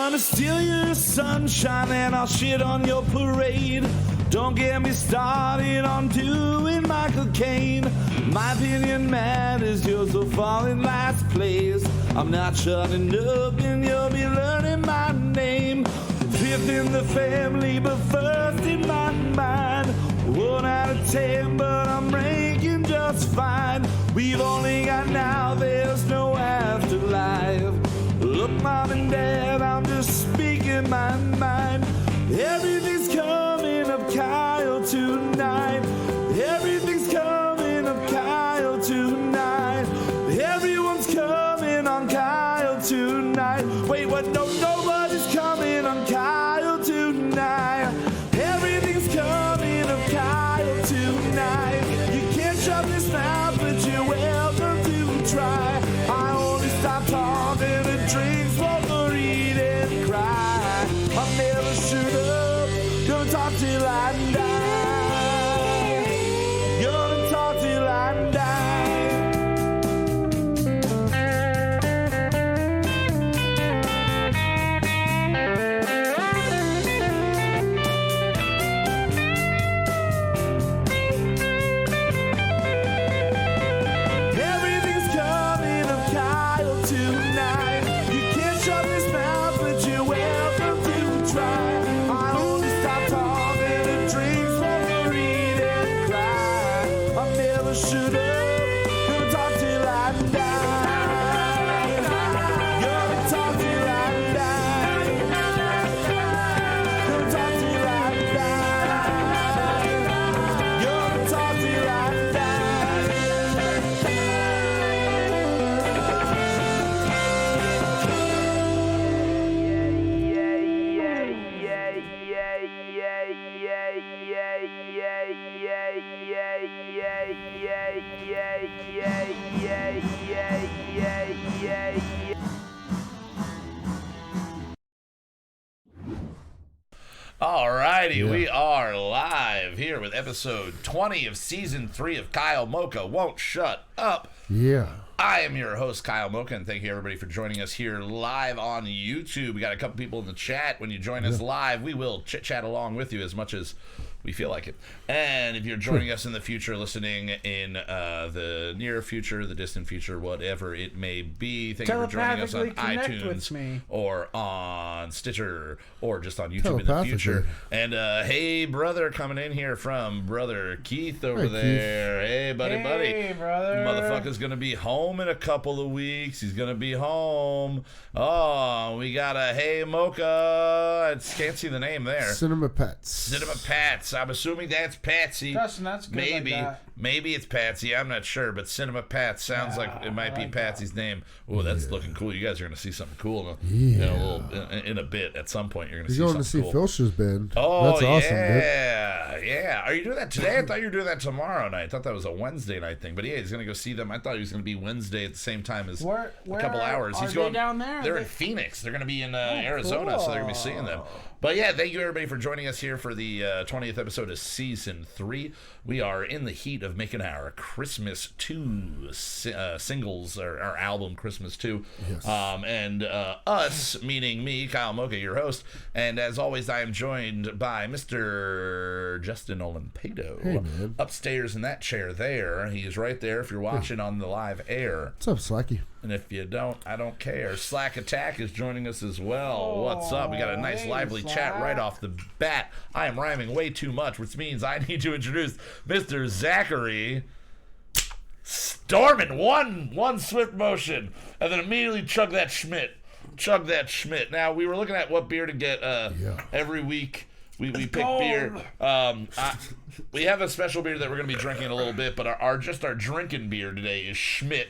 Gonna steal your sunshine and I'll shit on your parade. Don't get me started on doing Michael Caine. My opinion matters, yours will fall in last place. I'm not shutting up and you'll be learning my name. Fifth in the family, but first in my mind. 1 out of 10, but I'm ranking just fine. We've only got now, there's no afterlife. Look, Mom and Dad, I'm just speaking my mind. Everything's coming up Kyle tonight. Everything's coming up Kyle tonight. Everyone's coming on Kyle tonight. Wait, what? No, nobody's coming on Kyle tonight. Everything's coming up Kyle tonight. You can't shut this mouth, but you're welcome to try. I only stop talking and drinks while I read and cry. I'll never shoot up, gonna talk till I die. Gonna talk till I die. Everything's coming up Kyle tonight. You can't shut this mouth, but you're welcome to try. I only stop talking and drinks while I read and cry. I'll never shut up, gonna talk till I die. Gonna talk till I die. Gonna talk till I die. Gonna talk till I die. Alrighty, we are live here with episode 20 of season 3 of Kyle Mocha Won't Shut Up. Yeah. I am your host, Kyle Mocha, and thank you everybody for joining us here live on YouTube. We got a couple people in the chat. When you join us live, we will chit-chat along with you as much as we feel like it. And if you're joining us in the future, listening in the near future, the distant future, whatever it may be, thank you for joining us on iTunes or on Stitcher or just on YouTube in the future. And hey, brother, coming in here from Brother Keith over there. Keith. Hey, buddy. Hey, brother. Motherfucker's going to be home in a couple of weeks. He's going to be home. Oh, we got a Hey Mocha. I can't see the name there. Cinema Pets. Cinema Pats. I'm assuming that's Patsy. Justin, that's good. Maybe. Like that. Maybe it's Patsy. I'm not sure, but Cinema Pats sounds like it might be Patsy's name. Oh, that's looking cool. You guys are going to see something cool in a bit. At some point, you're going to see something cool. You're going to see Filcher's band. Oh, that's awesome, yeah. Yeah. Are you doing that today? I thought you were doing that tomorrow night. I thought that was a Wednesday night thing. But yeah, he's going to go see them. I thought he was going to be Wednesday at the same time as where a couple hours. Are He's they going down there? They're in Phoenix. They're going to be in Arizona, so they're going to be seeing them. But yeah, thank you everybody for joining us here for the 20th episode of Season 3. We are in the heat of making our Christmas 2 singles, or our album Christmas 2. Yes. And us, meaning me, Kyle Mocha, your host. And as always, I am joined by Mr. Justin Olimpado. Hey, man. Upstairs in that chair there. He is right there if you're watching on the live air. What's up, Slacky? And if you don't, I don't care. Slack Attack is joining us as well. What's up? We got a nice lively chat right off the bat. I am rhyming way too much, which means I need to introduce Mr. Zachary. Storming one swift motion, and then immediately chug that Schmidt. Now, we were looking at what beer to get every week. We pick beer. We have a special beer that we're going to be drinking in a little bit, but our drinking beer today is Schmidt.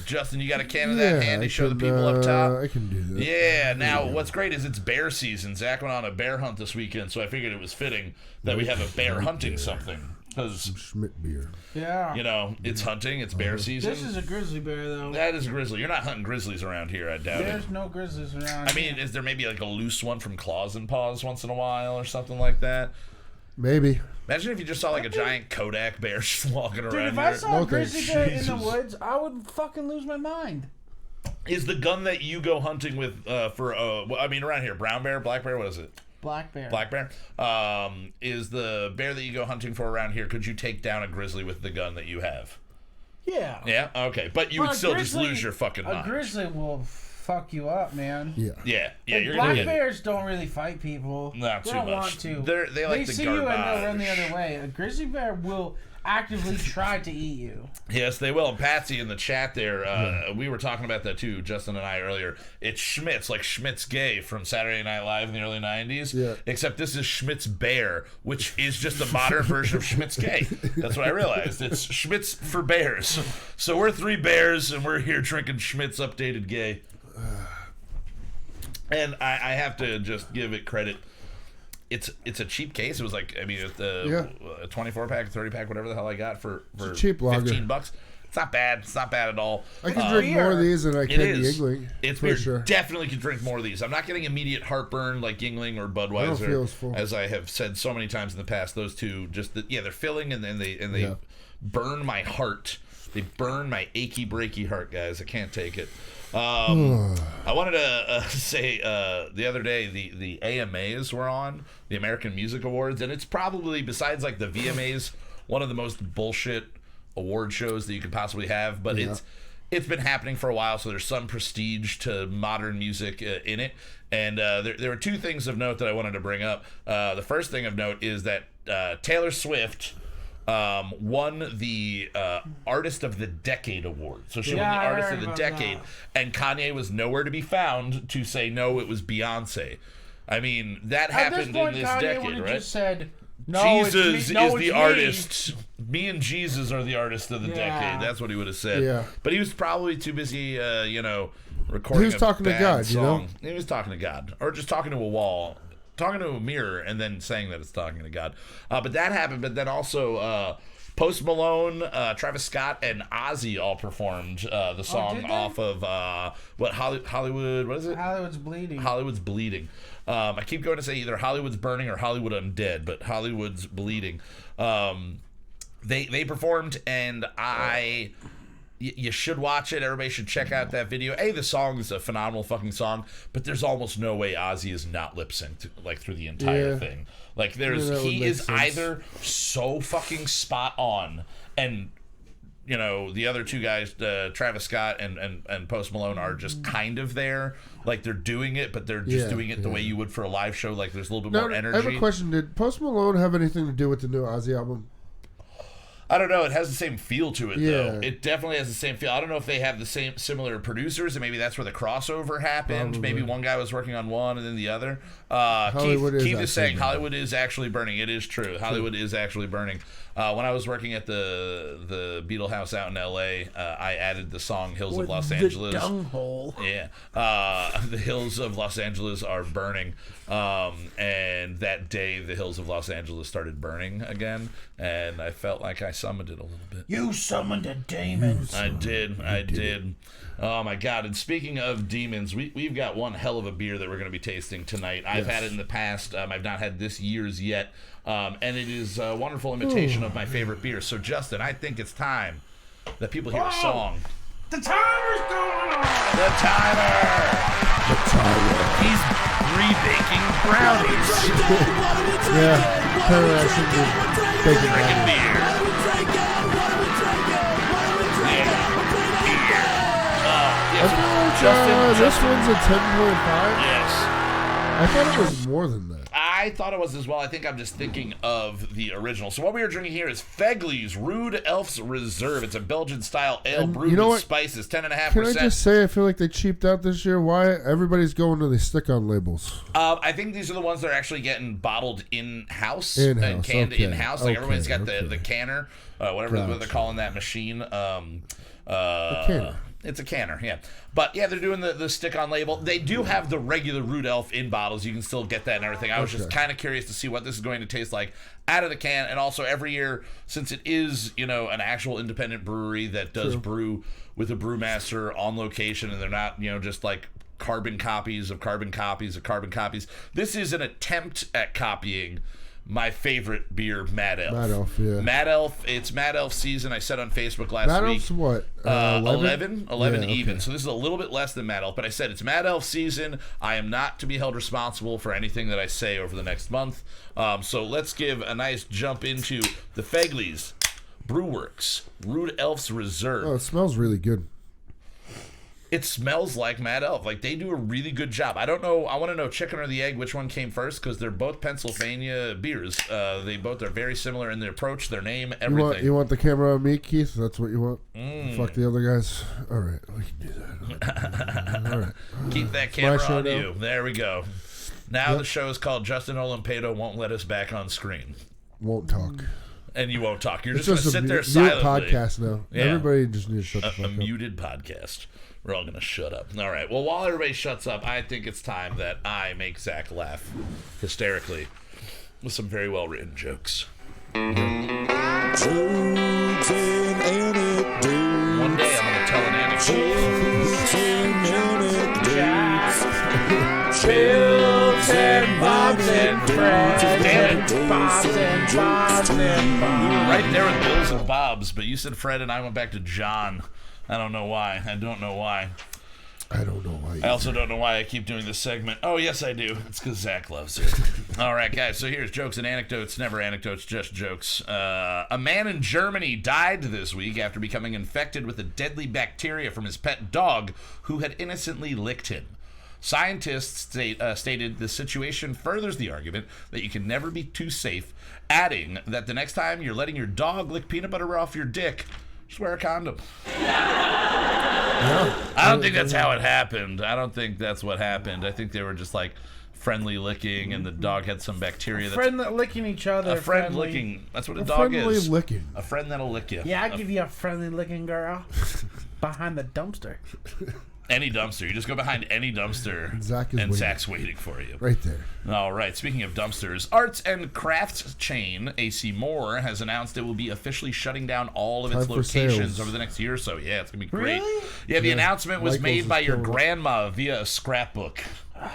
Justin, you got a can of that handy? Show the people up top. I can do that. Yeah. Now, what's great is it's bear season. Zach went on a bear hunt this weekend, so I figured it was fitting that we have a bear hunting something. Because Schmidt beer. Yeah. You know, it's hunting, it's bear season. This is a grizzly bear, though. That is a grizzly. You're not hunting grizzlies around here, I doubt it. There's no grizzlies around. I mean, is there maybe like a loose one from Claws and Paws once in a while or something like that? Maybe. Imagine if you just saw like a giant Kodak bear just walking around. Dude, if I saw a grizzly bear in the woods, I would fucking lose my mind. Is the gun that you go hunting with around here, brown bear, black bear, what is it? Black bear. Black bear. Is the bear that you go hunting for around here, could you take down a grizzly with the gun that you have? Yeah. Yeah? Okay. But you would still just lose your fucking mind. A grizzly will fuck you up, man. Yeah. Yeah. Yeah. And You're black gonna get bears don't really fight people. Not they too don't much. want to. They like to see you and they'll garbage. run the other way. A grizzly bear will actively try to eat you. Yes, they will. And Patsy in the chat there, we were talking about that too, Justin and I earlier. It's Schmitz, like Schmitz Gay from Saturday Night Live in the early 90s. Yeah. Except this is Schmitz Bear, which is just a modern version of Schmitz Gay. That's what I realized. It's Schmitz for bears. So we're 3 bears, and we're here drinking Schmitz Updated Gay. And I have to just give it credit. It's a cheap case. It was like, I mean, a 24 pack, 30 pack, whatever the hell I got for a cheap lager. $15. It's not bad. It's not bad at all. I can drink more of these than I can Yingling. It's for weird. sure. Definitely can drink more of these. I'm not getting immediate heartburn like Yingling or I don't feel as Budweiser, full. as I have said so many times in the past. Those two, they're filling and they burn my heart. They burn my achy breaky heart, guys. I can't take it. I wanted to say the other day the AMAs were on, the American Music Awards, and it's probably, besides like the VMAs, one of the most bullshit award shows that you could possibly have. But it's been happening for a while, so there's some prestige to modern music in it. And there were 2 things of note that I wanted to bring up. The first thing of note is that Taylor Swift won the Artist of the Decade award. So she won the Artist of the Decade, and Kanye was nowhere to be found to say no, it was Beyonce. I mean, that happened in this Kanye decade, right? Just said, no, Jesus it's me. is No, the it's artist. Me and Jesus are the artist of the decade. That's what he would have said. Yeah. But he was probably too busy, recording. He was talking to God, song. He was talking to God, or just talking to a wall, talking to a mirror, and then saying that it's talking to God. But that happened. But then also, Post Malone, Travis Scott, and Ozzy all performed the song off of Hollywood. What is it? Hollywood's Bleeding. Hollywood's Bleeding. I keep going to say either Hollywood's Burning or Hollywood Undead, but Hollywood's Bleeding. They performed, and you should watch it. Everybody should check out that video. The song is a phenomenal fucking song, but there's almost no way Ozzy is not lip synced like through the entire thing. Like he is sense. Either so fucking spot on, and the other 2 guys, Travis Scott and Post Malone, are just kind of there. Like they're doing it, but they're just doing it the way you would for a live show. Like there's a little bit more energy. I have a question. Did Post Malone have anything to do with the new Ozzy album? I don't know. It has the same feel to it, though. Yeah. It definitely has the same feel. I don't know if they have the similar producers, and maybe that's where the crossover happened. Probably. Maybe one guy was working on one and then the other. Keith is saying Hollywood is actually burning. It is true. Hollywood is actually burning. When I was working at the Beetle House out in L.A., I added the song "Hills of Los Angeles." The dunghole. Yeah, the hills of Los Angeles are burning, and that day the hills of Los Angeles started burning again, and I felt like I summoned it a little bit. You summoned a demon. I did. Oh my God! And speaking of demons, we've got one hell of a beer that we're going to be tasting tonight. I've had it in the past. I've not had this year's yet, and it is a wonderful imitation of my favorite beer. So Justin, I think it's time that people hear a song. The timer's going on. The timer. He's re-baking brownies. I should be baking Drinking brownies. beer. This one's a 10.5. Yes. I thought it was more than that. I thought it was as well. I think I'm just thinking of the original. So what we are drinking here is Fegley's Rude Elf's Reserve. It's a Belgian-style ale brewed with spices, 10.5%. Can I just say, I feel like they cheaped out this year. Why? Everybody's going to the stick-on labels. I think these are the ones that are actually getting bottled in-house and canned in-house. Like everyone's got the canner, whatever they're calling that machine. Canner. It's a canner, yeah. But yeah, they're doing the stick-on label. They do have the regular Rude Elf in bottles. You can still get that and everything. I was just kind of curious to see what this is going to taste like out of the can. And also every year, since it is, an actual independent brewery that does brew with a brewmaster on location, and they're not, just like carbon copies of carbon copies of carbon copies. This is an attempt at copying my favorite beer, Mad Elf. Mad Elf, yeah. Mad Elf, it's Mad Elf season. I said on Facebook last Mad week. Elf's what? 11 Yeah, even. okay. So this is a little bit less than Mad Elf, but I said it's Mad Elf season. I am not to be held responsible for anything that I say over the next month. So let's give a nice jump into the Fegley's Brewworks Rude Elf's Reserve. Oh, it smells really good. It smells like Mad Elf. Like, they do a really good job. I don't know. I want to know chicken or the egg, which one came first, because they're both Pennsylvania beers. They both are very similar in their approach, their name, everything. You want the camera on me, Keith? That's what you want? Fuck the other guys? All right, we can do that. All right. Keep that camera show on now. you. There we go. Now the show is called Justin Olimpedo Won't Let Us Back on Screen. Won't talk. And you won't talk. You're It's just going to sit there mute silently. podcast now. Yeah. Everybody just needs to shut the A fuck up. muted podcast. We're all going to shut up. All right. Well, while everybody shuts up, I think it's time that I make Zach laugh hysterically with some very well-written jokes. One day I'm going to tell an anecdote. Bills and Bobs and Friends and Bobs and Bobs and Bobs. Right there with Bills and Bobs, but you said Fred and I went back to John. I don't know why. I don't know why. I don't know why. I also don't know why I keep doing this segment. Oh, yes, I do. It's because Zach loves it. All right, guys, so here's jokes and anecdotes. Never anecdotes, just jokes. A man in Germany died this week after becoming infected with a deadly bacteria from his pet dog who had innocently licked him. Scientists stated the situation furthers the argument that you can never be too safe, adding that the next time you're letting your dog lick peanut butter off your dick, just wear a condom. I don't think that's how it happened. I don't think that's what happened. I think they were just like friendly licking, and the dog had some bacteria. Friend that licking each other. A friend friendly. licking. That's what a dog friendly is. licking. A friend that'll lick you. Yeah, I'll give you a friendly licking girl behind the dumpster. Any dumpster. You just go behind any dumpster, Zach is and waiting. Zach's waiting for you. Right there. All right. Speaking of dumpsters, arts and crafts chain AC Moore has announced it will be officially shutting down all of its Time for locations sales. over the next year or so. Yeah, it's gonna be great. Really? Yeah, the Yeah, announcement was Michael's made is by your killing it. grandma via a scrapbook. But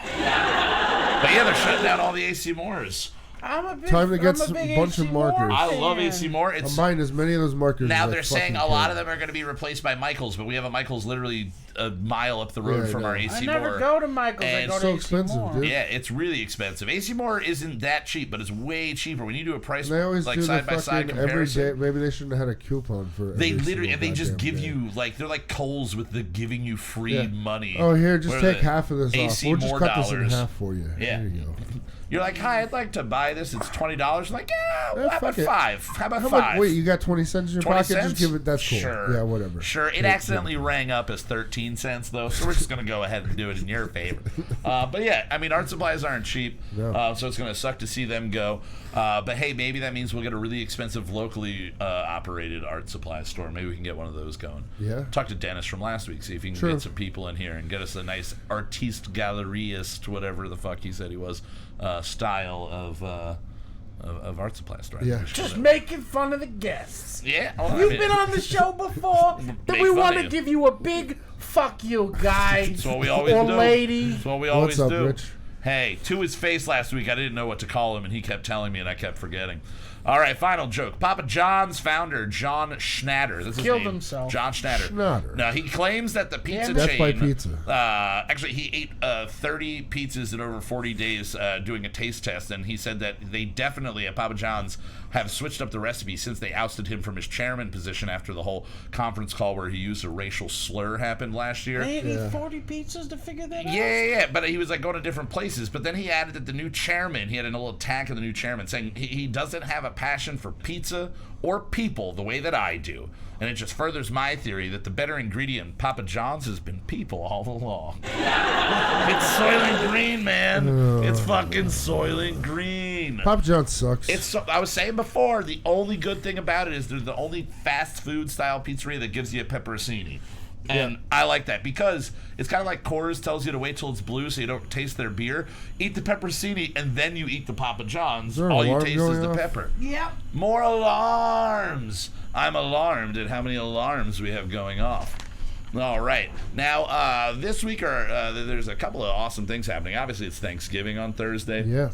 yeah, they're shutting down all the AC Moores. I'm a big, Time to get I'm a some big bunch of AC Moore markers. I love fan. AC Moore. I'm It's buying as many of those markers now as I they're saying a fucking lot can. of them are going to be replaced by Michaels, but we have a Michaels literally a mile up the road Yeah, I from know. our I AC never Moore. go to Michael's. I And go it's to so AC expensive, Moore. dude. Yeah, it's really expensive. AC Moore isn't that cheap, but it's way cheaper when you do a price They always like do the side by side fucking every comparison. day. Maybe they shouldn't have had a coupon for. They every literally single and they just goddamn give day. you like they're like Kohl's with the giving you free Yeah. money. Oh, here, just Where take the half of this off. AC We'll just Moore cut this in dollars. half for you. Yeah. There you go. You're like, hi, I'd like to buy this. It's $20. Like, yeah, Yeah, how about fuck it. five? How about How five? about, wait, you got 20 cents in your 20 pocket? cents? Just give it. That's cool. Sure. Yeah, whatever. Sure. It Yeah, accidentally rang up as 13 cents, though, so we're just going to go ahead and do it in your favor. But yeah, I mean, art supplies aren't cheap, No. so it's going to suck to see them go. But hey, maybe that means we'll get a really expensive locally operated art supply store. Maybe we can get one of those going. Yeah. Talk to Dennis from last week, see if he can True. get some people in here and get us a nice artiste gallerist, whatever the fuck he said he was, style of art supply store. Yeah. Just making fun of the guests. Yeah. Well, I You've mean, been on the show before. Then Make we fun want of to you. give you a big fuck you, guy. That's what we always or do. lady. That's what we always What's up, do. Rich? Hey, to his face last week, I didn't know what to call him, and he kept telling me, and I kept forgetting. All right, final joke. Papa John's founder, John Schnatter. That's his Killed name. himself. John Schnatter. Schnatter. Now, he claims that the pizza Death chain... by pizza. Actually, he ate 30 pizzas in over 40 days doing a taste test, and he said that they definitely, at Papa John's, have switched up the recipe since they ousted him from his chairman position after the whole conference call where he used a racial slur happened last year. They Yeah. need 40 pizzas to figure that out? Yeah, but he was like going to different places. But then he added that the new chairman, he had a little attack on the new chairman saying he doesn't have a passion for pizza or people the way that I do. And it just furthers my theory that the better ingredient in Papa John's has been people all along. It's Soylent Green, man. It's fucking Soylent Green. Papa John sucks. I was saying before, the only good thing about it is they're the only fast food style pizzeria that gives you a pepperoncini. And I like that because it's kind of like Coors tells you to wait till it's blue so you don't taste their beer. Eat the pepperoncini and then you eat the Papa John's. there an All you alarm taste going is the off? pepper. Yep. More alarms. I'm alarmed at how many alarms we have going off. All right. Now, this week there's a couple of awesome things happening. Obviously, it's Thanksgiving on Thursday. yeah.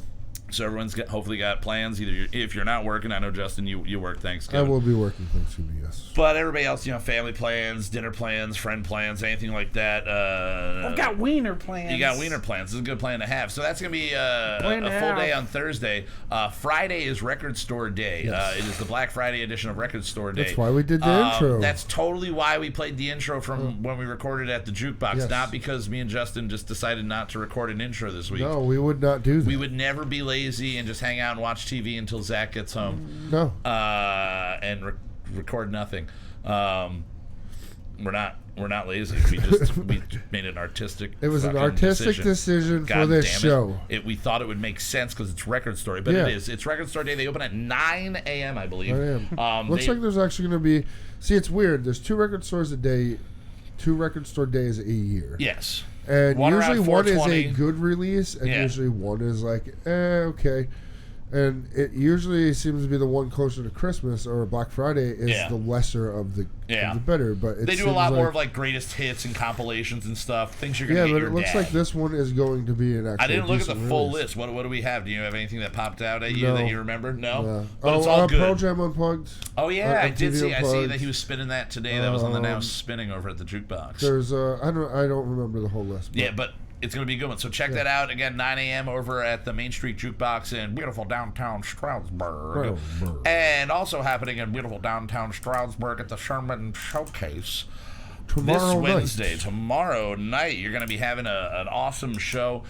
So everyone's hopefully got plans. Either if you're not working, I know Justin, you work Thanksgiving. I will be working Thanksgiving, yes. But everybody else, family plans, dinner plans, friend plans, anything like that. I've got wiener plans. You got wiener plans. This is a good plan to have. So that's going to be a full day on Thursday. Friday is Record Store Day. Yes. It is the Black Friday edition of Record Store Day. That's why we did the intro. That's totally why we played the intro from when we recorded at the jukebox. Yes. Not because me and Justin just decided not to record an intro this week. No, we would not do that. We would never be lazy and just hang out and watch TV until Zach gets home. No. And record nothing. We're not lazy. We made an artistic. It was an fucking artistic decision for God this damn it. show. We thought it would make sense because it's Record Store, but Yeah. it is. It's Record Store Day. They open at 9 a.m. I believe. Looks like there's actually going to be. See, it's weird. There's 2 record stores a day, 2 record store days a year. Yes. And One usually around one is a 420. good release, and usually one is like, okay. And it usually seems to be the one closer to Christmas or Black Friday is the lesser of the better. But it they do a lot more of like greatest hits and compilations and stuff. Things you're gonna get but your it looks dad. like this one is going to be an actual. I didn't look at the full release. list. What do we have? Do you have anything that popped out at you No. that you remember? No. Yeah. But it's all good. Pearl Jam Unplugged. Oh yeah, I did MTV see. I see Unplugged. that he was spinning that today. That was on the now spinning over at the jukebox. There's I don't remember the whole list. Yeah, but it's going to be a good one. So check that out. Again, 9 a.m. over at the Main Street Jukebox in beautiful downtown Stroudsburg. And also happening in beautiful downtown Stroudsburg at the Sherman Showcase. Tomorrow night, you're going to be having an awesome show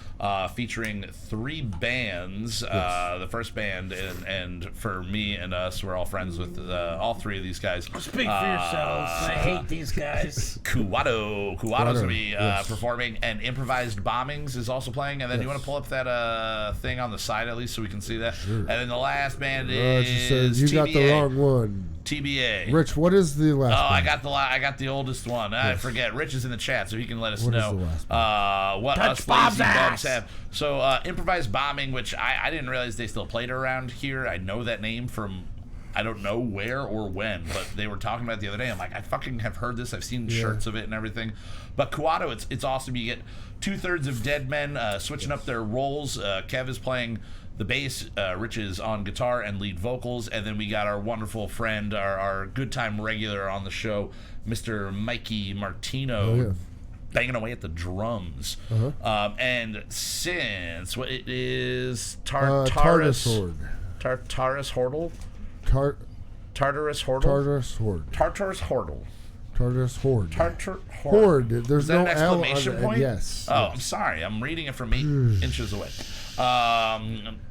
featuring 3 bands. The first band, and for me and us, we're all friends with all 3 of these guys. Speak for yourselves. I hate these guys. Kuwato. Kuwato's going to be performing, and Improvised Bombings is also playing. And then you want to pull up that thing on the side at least so we can see that. Sure. And then the last band is you TBA. got the wrong one. TBA. Rich, what is the last band? I got the oldest one. I forget. Rich is in the chat, so he can let us What is know the last what Touch us Bob's lazy ass. bums have. So Improvised Bombing, which I didn't realize they still played around here. I know that name from I don't know where or when, but they were talking about it the other day. I'm like, I fucking have heard this. I've seen shirts of it and everything. But Kuwato, it's awesome. You get 2/3 of Dead Men switching up their roles. Kev is playing the bass, Rich is on guitar and lead vocals, and then we got our wonderful friend, our good time regular on the show, Mr. Mikey Martino, banging away at the drums. And since it is Tartarus Horde. Tartarus Hordle? Tartarus Hordle? Tartarus Horde. Tartarus Hordle. Tartarus Horde. Horde. There's Is that no an exclamation L on point? it. Yes. Oh, I'm sorry. I'm reading it from 8 inches away.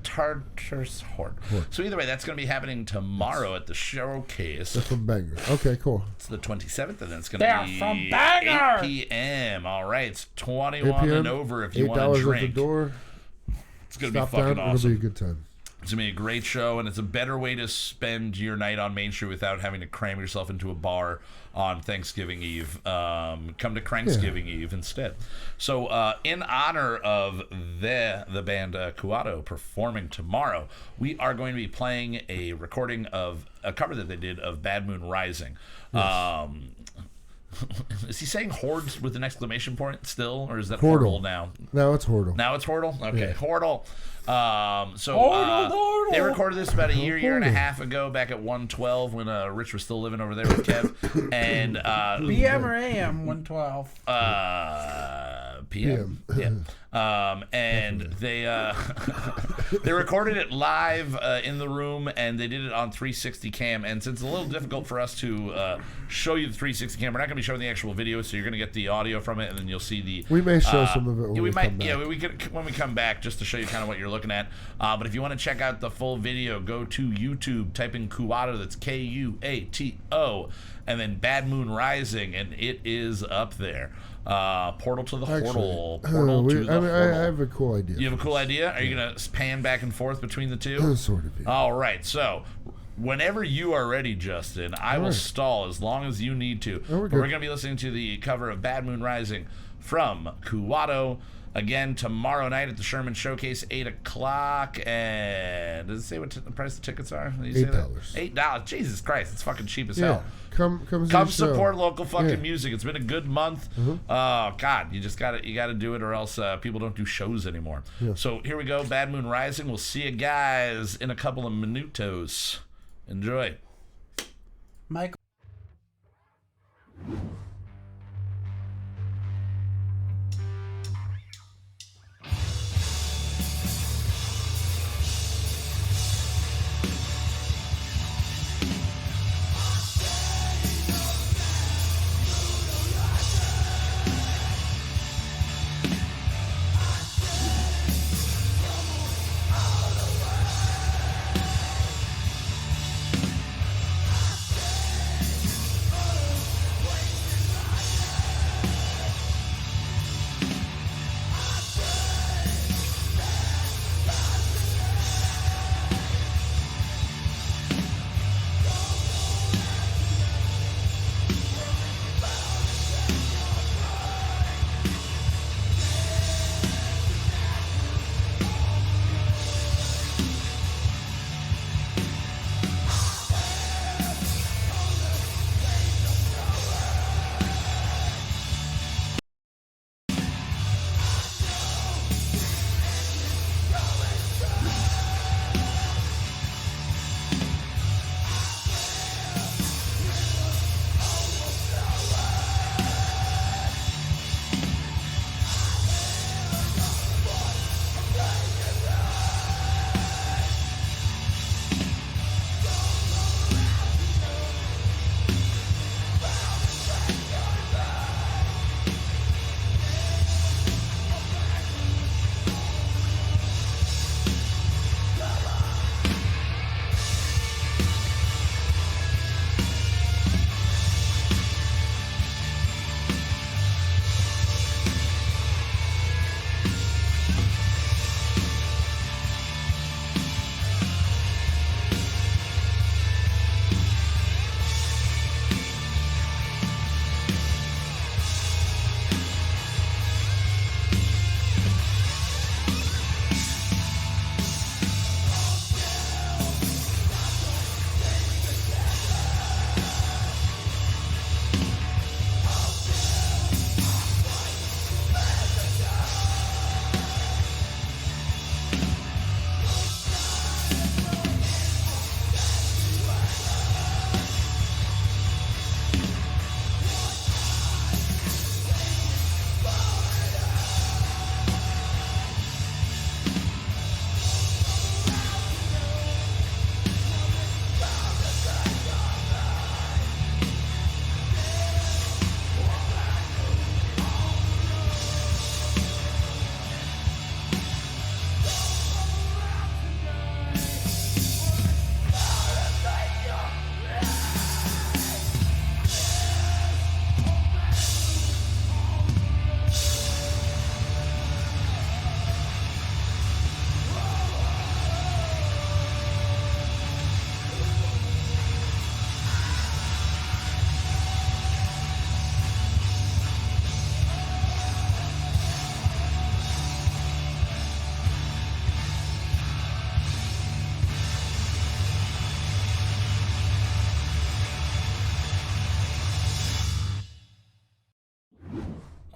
Tartarus Horde. So either way, that's going to be happening tomorrow at the showcase. They're from Bangor. Okay, cool. It's the 27th, and then it's going They're to be from Bangor! 8 p.m. All right, it's 21 and over if you want to $8 drink. at the door. It's going to be Stop fucking down. awesome. It'll be a good time. It's going to be a great show, and it's a better way to spend your night on Main Street without having to cram yourself into a bar on Thanksgiving Eve. Come to Cranksgiving Eve instead. So in honor of the band Kuwato performing tomorrow, we are going to be playing a recording of a cover that they did of Bad Moon Rising. Yes. Is he saying Horde with an exclamation point still, or is that Hordle now? No, it's Hordle. Now it's Hordle? Okay, Yeah. Hordle. Hordle. They recorded this about a year and a half ago back at 112 when Rich was still living over there with Kev. And PM or AM 112? PM. And they they recorded it live in the room, and they did it on 360 cam. And since it's a little difficult for us to show you the 360 cam, we're not going to be showing the actual video, so you're going to get the audio from it, and then you'll see the. We may show some of it when we come back. Yeah, we could when we come back, just to show you kind of what you're looking at. But if you want to check out the full video, go to YouTube, type in Kuwato, that's Kuato, and then Bad Moon Rising, and it is up there. Portal to the Hordle. Portal to the Hordle. I have a cool idea. You have a cool idea? Are you going to pan back and forth between the two? Sort of. Yeah. All right, so whenever you are ready, Justin, I will stall as long as you need to. But we're going to be listening to the cover of Bad Moon Rising from Kuwato. Again, tomorrow night at the Sherman Showcase, 8 o'clock. And does it say what the price of tickets are? $8. $8. Jesus Christ, it's fucking cheap as hell. Come support local fucking music. It's been a good month. Oh God, you gotta do it, or else people don't do shows anymore. So here we go, Bad Moon Rising. We'll see you guys in a couple of minutos. Enjoy. Michael.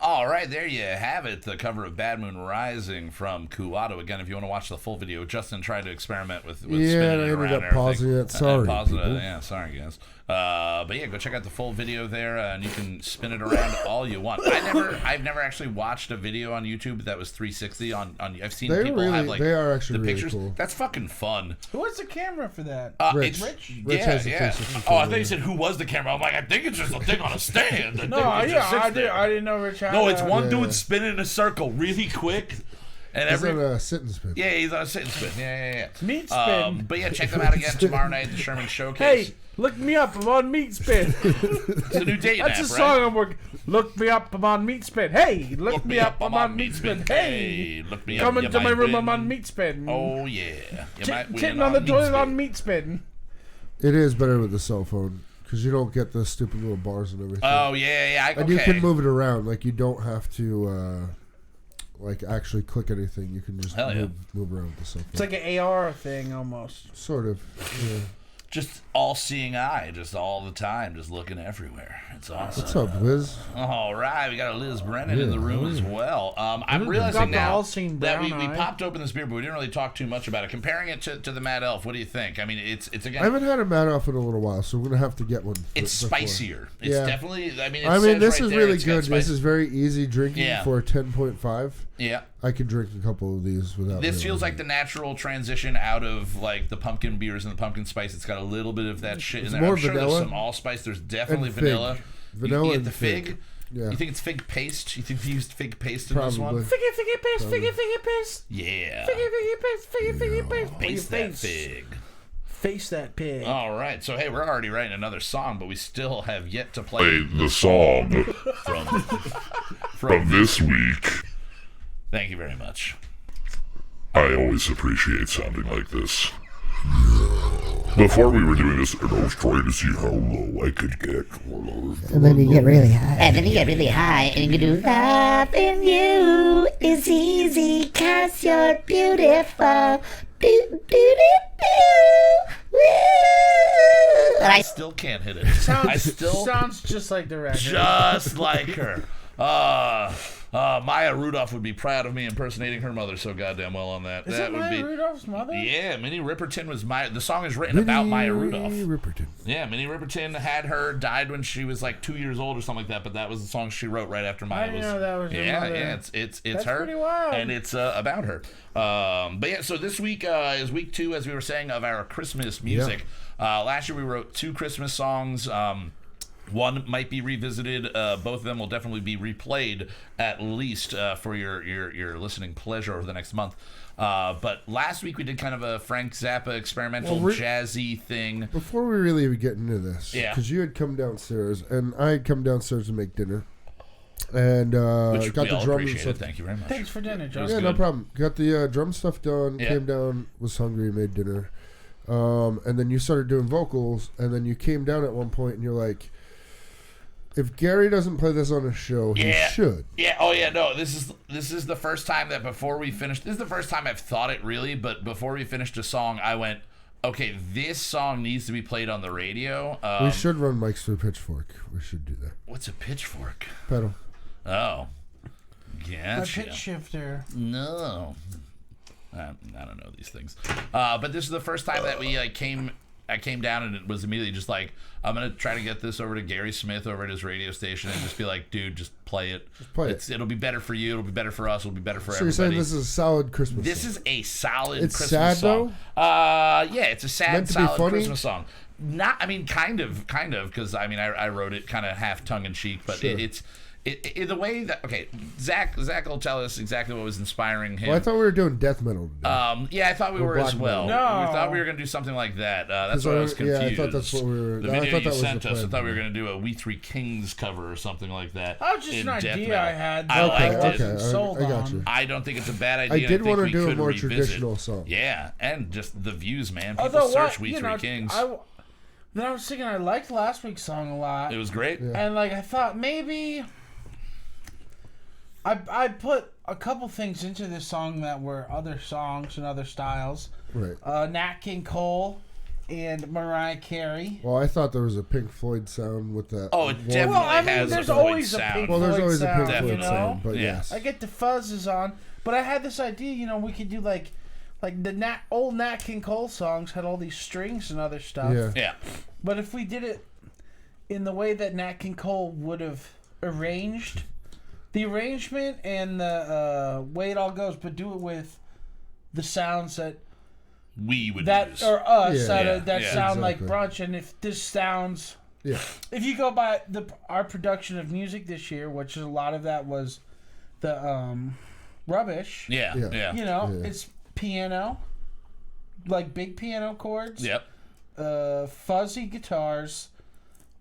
All right, there you have it. The cover of Bad Moon Rising from Kuwato. Again, if you want to watch the full video, Justin tried to experiment with spinning it around. I ended up pausing it. Sorry, yeah, sorry, guys. But yeah, go check out the full video there, and you can spin it around all you want. I've never actually watched a video on YouTube that was 360 on. I've seen people have like they are actually the really pictures. Cool. That's fucking fun. Who has the camera for that? Rich. Yeah. Has the Oh, I thought you said who was the camera. I'm like, I think it's just a thing on a stand. I didn't know Rich had. No, it's one dude spinning in a circle really quick. And he's on a sit and spin. Yeah, he's on a sit and spin. Yeah. Meat spin. But yeah, check them out again tomorrow night at the Sherman Showcase. Hey, look me up. I'm on Meat Spin. It's a new date That's app, a song I'm working. Look me up. I'm on Meat Spin. Hey, look me up. I'm on Meat Spin. Hey, look me come up. into my room. I'm on Meat Spin. Oh yeah. Sitting on the toilet on Meat Spin. It is better with the cell phone because you don't get the stupid little bars and everything. Oh yeah. And you can move it around. Like you don't have to. like actually click anything. You can just move around with the cell phone. It's like an AR thing almost. Sort of. Yeah. Just all-seeing eye, just all the time, just looking everywhere. It's awesome. What's up, Liz? All right, we got a Liz Brennan in the room as well. I'm realizing now that we popped open this beer, but we didn't really talk too much about it. Comparing it to the Mad Elf, what do you think? I mean, it's again. I haven't had a Mad Elf in a little while, so we're gonna have to get one. It's spicier. It's definitely. I mean, this is really good. This is very easy drinking for a 10.5. Yeah. I could drink a couple of these without. This feels like the natural transition out of like the pumpkin beers and the pumpkin spice. It's got a little bit of that shit in there. More I'm sure vanilla there's some allspice. There's definitely vanilla. Vanilla you get and the fig. Yeah. You think it's fig paste? You think they used fig paste in Probably. this one? Figgy paste, figgy paste. Yeah. Figgy paste. Paste that fig. Face that pig. All right. So, hey, we're already writing another song, but we still have yet to play the song from this week. Thank you very much. I always appreciate sounding like this. Before we were doing this, I was trying to see how low I could get. And then you get really high. And then you get really high, and you do loving you is easy, 'cause you're beautiful. Do, do, do, do. Woo. I still can't hit it. Sounds just like the record. Just like her. Maya Rudolph would be proud of me impersonating her mother so goddamn well on that. Is that it would Maya be Rudolph's mother? Yeah, Minnie Riperton was the song is written about Maya Rudolph. Riperton. Yeah, Minnie Riperton had her died when she was like 2 years old or something like that, but that was the song she wrote right after Maya I didn't know that was her mother. Yeah, it's That's her. pretty wild. And it's about her. But yeah, so this week is week 2, as we were saying, of our Christmas music. Last year we wrote 2 Christmas songs. One might be revisited. Both of them will definitely be replayed at least for your listening pleasure over the next month. But last week we did kind of a Frank Zappa experimental jazzy thing. Before we really even get into this, because you had come downstairs and I had come downstairs to make dinner, and Which got we the all drum appreciate and it. stuff. Thank you very much. Thanks for dinner, John. Yeah, no problem. Got the drum stuff done. Yeah. Came down, was hungry, made dinner, and then you started doing vocals, and then you came down at one point and you're like, if Gary doesn't play this on a show, he should. Yeah. Oh yeah. No. This is the first time that before we finished. This is the first time I've thought it really. But before we finished a song, I went, okay, this song needs to be played on the radio. We should run mics through Pitchfork. We should do that. What's a pitchfork? Pedal. Oh. A Gotcha. pitch shifter. No. I don't know these things. But this is the first time that we I came down and it was immediately just like, I'm going to try to get this over to Gary Smith over at his radio station and just be like, dude, just play it. Just play it. It'll be better for you. It'll be better for us. It'll be better for So everybody. you're saying this is a solid Christmas This song? is a solid It's Christmas sad, song. Yeah, it's a sad, Meant to be solid funny? Christmas song. Not, I mean, kind of, because I mean, I wrote it kind of half tongue in cheek, but Sure. it's the way that Zach will tell us exactly what was inspiring him. Well, I thought we were doing death metal today. Yeah, I thought we were as black well. metal. We No. thought we were going to do something like that. That's why I was confused. Yeah, I thought that's what we were. The I video thought you that was sent the us, I plan. thought we were going to do a We Three Kings cover or something like that. Oh, just in an death idea metal. I had. I liked it. Okay, Sold I got on. you. I don't think it's a bad idea. I did want to we do a could more revisit. traditional song. Yeah, and just the views, man. People Although search We Three Kings. Then I was thinking I liked last week's song a lot. It was great. Yeah. And like I thought maybe I put a couple things into this song that were other songs and other styles. Right. Nat King Cole and Mariah Carey. Well, I thought there was a Pink Floyd sound with that. Oh, it one- definitely Well, I mean, has there's a Floyd always a sound. Pink Well, there's Floyd always a Pink sound, Floyd you know? sound, but Yeah. yes. I get the fuzzes on, but I had this idea, we could do like the old Nat King Cole songs had all these strings and other stuff. Yeah. Yeah. But if we did it in the way that Nat King Cole would have arranged, the arrangement and the way it all goes, but do it with the sounds that We would that use. or us Yeah. that Yeah. sound like Exactly. brunch. And if this sounds, Yeah. if you go by our production of music this year, which is a lot of that was the rubbish. Yeah. Yeah. Yeah. Yeah. It's piano, like big piano chords. Yep. Fuzzy guitars,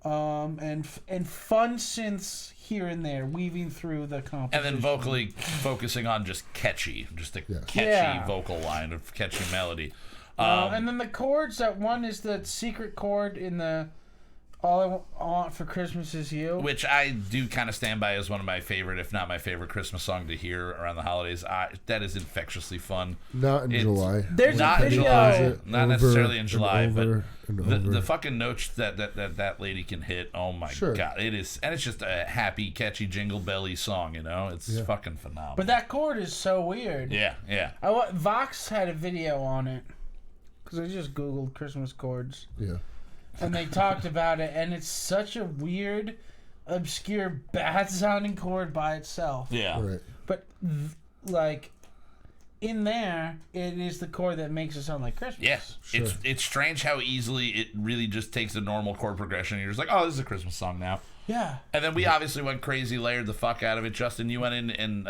and fun synths here and there, weaving through the composition. And then vocally focusing on just a catchy Yeah. vocal line of catchy melody. And then the chords, that one is the secret chord in the All I Want for Christmas Is You. Which I do kind of stand by as one of my favorite, if not my favorite, Christmas song to hear around the holidays. That is infectiously fun. Not in July. There's not a in video. July. Not necessarily in July, but the the fucking notes that lady can hit, oh my God. It is, and it's just a happy, catchy, jingle belly song, you know? It's fucking phenomenal. But that chord is so weird. Yeah. Vox had a video on it. Because I just Googled Christmas chords. Yeah. And they talked about it, and it's such a weird, obscure, bad-sounding chord by itself. Yeah. Right. But, like, in there, it is the chord that makes it sound like Christmas. Yeah. Sure. It's strange how easily it really just takes a normal chord progression. And you're just like, oh, this is a Christmas song now. Yeah. And then we obviously went crazy, layered the fuck out of it. Justin, you went in and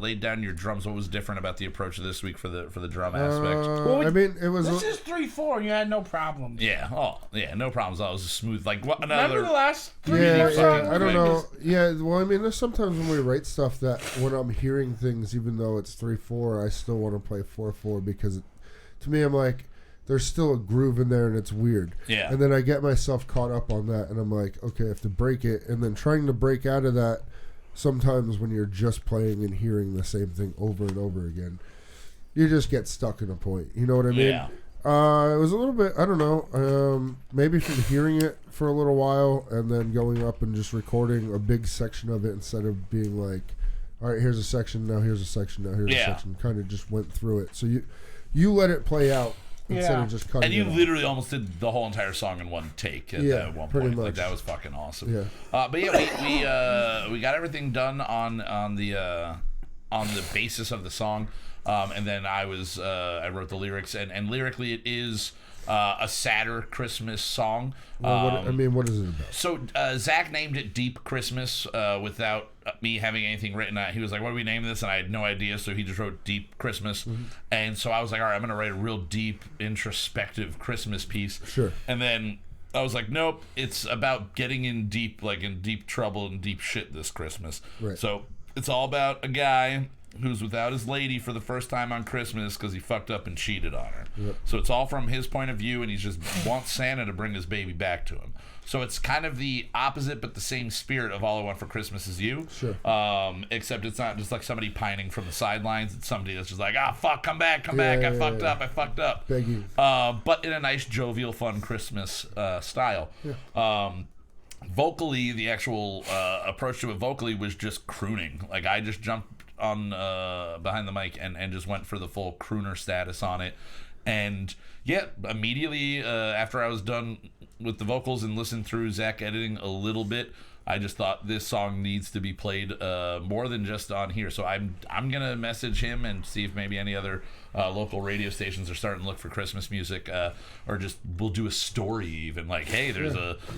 laid down your drums. What was different about the approach of this week for the drum aspect? I mean, it was. This is 3/4, and you had no problems. Yeah. Oh, yeah. No problems. That was smooth. Like what? Remember the last 3 Yeah, years? I don't know. Yeah, well, I mean, there's sometimes when we write stuff that when I'm hearing things, even though it's 3/4, I still want to play 4/4 because to me, I'm like, there's still a groove in there and it's weird. Yeah. And then I get myself caught up on that and I'm like, okay, I have to break it. And then trying to break out of that sometimes when you're just playing and hearing the same thing over and over again, you just get stuck in a point. You know what I mean? Yeah. It was a little bit, I don't know, maybe from hearing it for a little while and then going up and just recording a big section of it instead of being like, all right, here's a section, now here's a section, now here's a section. Kind of just went through it. So you let it play out. Instead of just cutting and you it literally almost did the whole entire song in one take at one pretty point. much. Like that was fucking awesome. Yeah. But yeah, we got everything done on the basis of the song, and then I wrote the lyrics, and lyrically it is a sadder Christmas song. Well, what is it about? So Zach named it Deep Christmas without me having anything written out. He was like, what do we name this? And I had no idea, so he just wrote Deep Christmas. Mm-hmm. And so I was like, all right, I'm going to write a real deep, introspective Christmas piece. Sure. And then I was like, nope, it's about getting in deep trouble and deep shit this Christmas. Right. So it's all about a guy who's without his lady for the first time on Christmas because he fucked up and cheated on her. Yep. So it's all from his point of view, and he just wants Santa to bring his baby back to him. So it's kind of the opposite but the same spirit of All I Want for Christmas Is You. Sure. Except it's not just like somebody pining from the sidelines. It's somebody that's just like, fuck, come back. I fucked up. Beg you. But in a nice, jovial, fun Christmas style. Yeah. Vocally, the actual approach to it vocally was just crooning. Like I just jumped on behind the mic and just went for the full crooner status on it. And yeah, immediately after I was done with the vocals and listened through Zach editing a little bit, I just thought this song needs to be played more than just on here. So I'm gonna message him and see if maybe any other local radio stations are starting to look for Christmas music, or just we'll do a story even like, hey, there's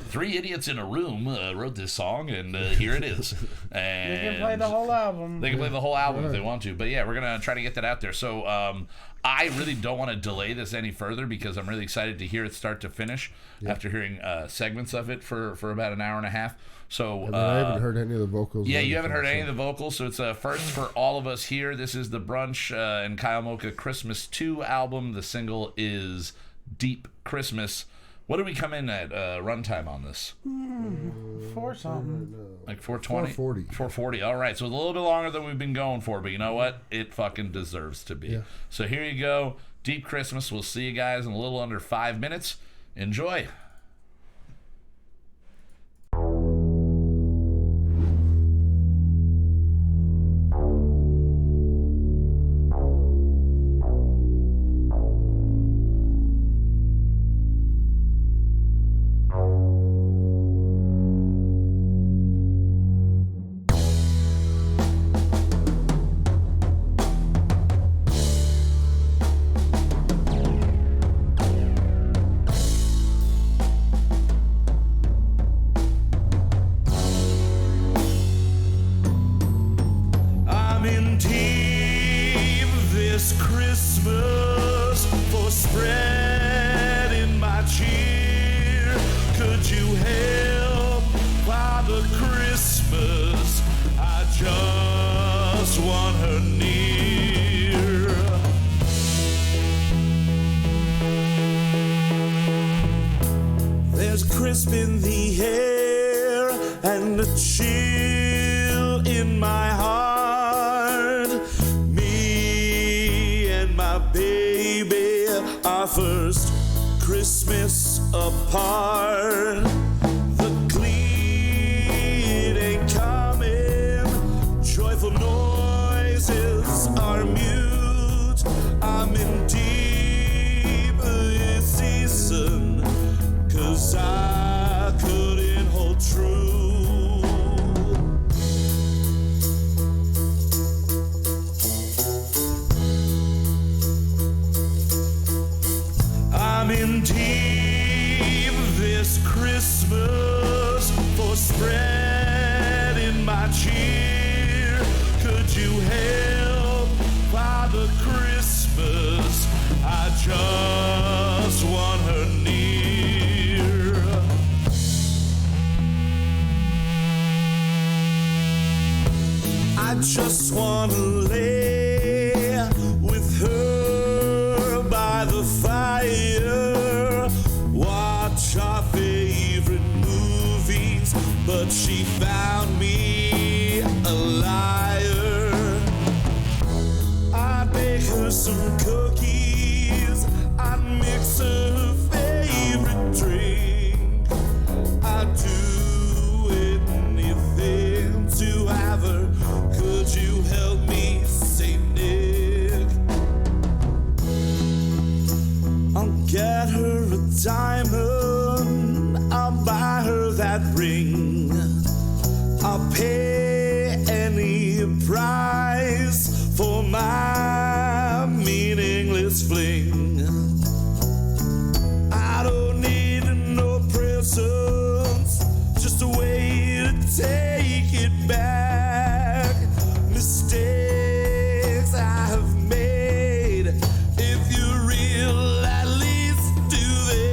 three idiots in a room wrote this song and here it is. And they can play the whole album. They can play the whole album if they want to. But yeah, we're gonna try to get that out there. So I really don't want to delay this any further because I'm really excited to hear it start to finish after hearing segments of it for about an hour and a half. So I haven't heard any of the vocals. Yeah, you haven't heard any of the vocals, so it's a first for all of us here. This is the Brunch and Kyle Mocha Christmas 2 album. The single is Deep Christmas. What did we come in at runtime on this? 4 something. Like 420? 440. 440. All right, so it's a little bit longer than we've been going for, but you know what? It fucking deserves to be. Yeah. So here you go. Deep Christmas. We'll see you guys in a little under 5 minutes. Enjoy. crisp in the air and a chill in my heart. Me and my baby, our first Christmas apart. The clean ain't coming, joyful noises are mute. I'm in deep this season, 'cause I couldn't hold true. I'm in deep this Christmas for spreading my cheer. Could you help, Father Christmas? I just want her near. I just want to lay with her by the fire, watch our favorite movies, but she found me a liar. I bake her some cookies, I mix her favorite drink. I do anything to have her. Could you help me, Saint Nick? I'll get her a diamond, I'll buy her that ring. I'll pay any price for my meaningless fling. I don't need no presents, just a way to take it back. Mistakes I have made, if you're real, at least do that.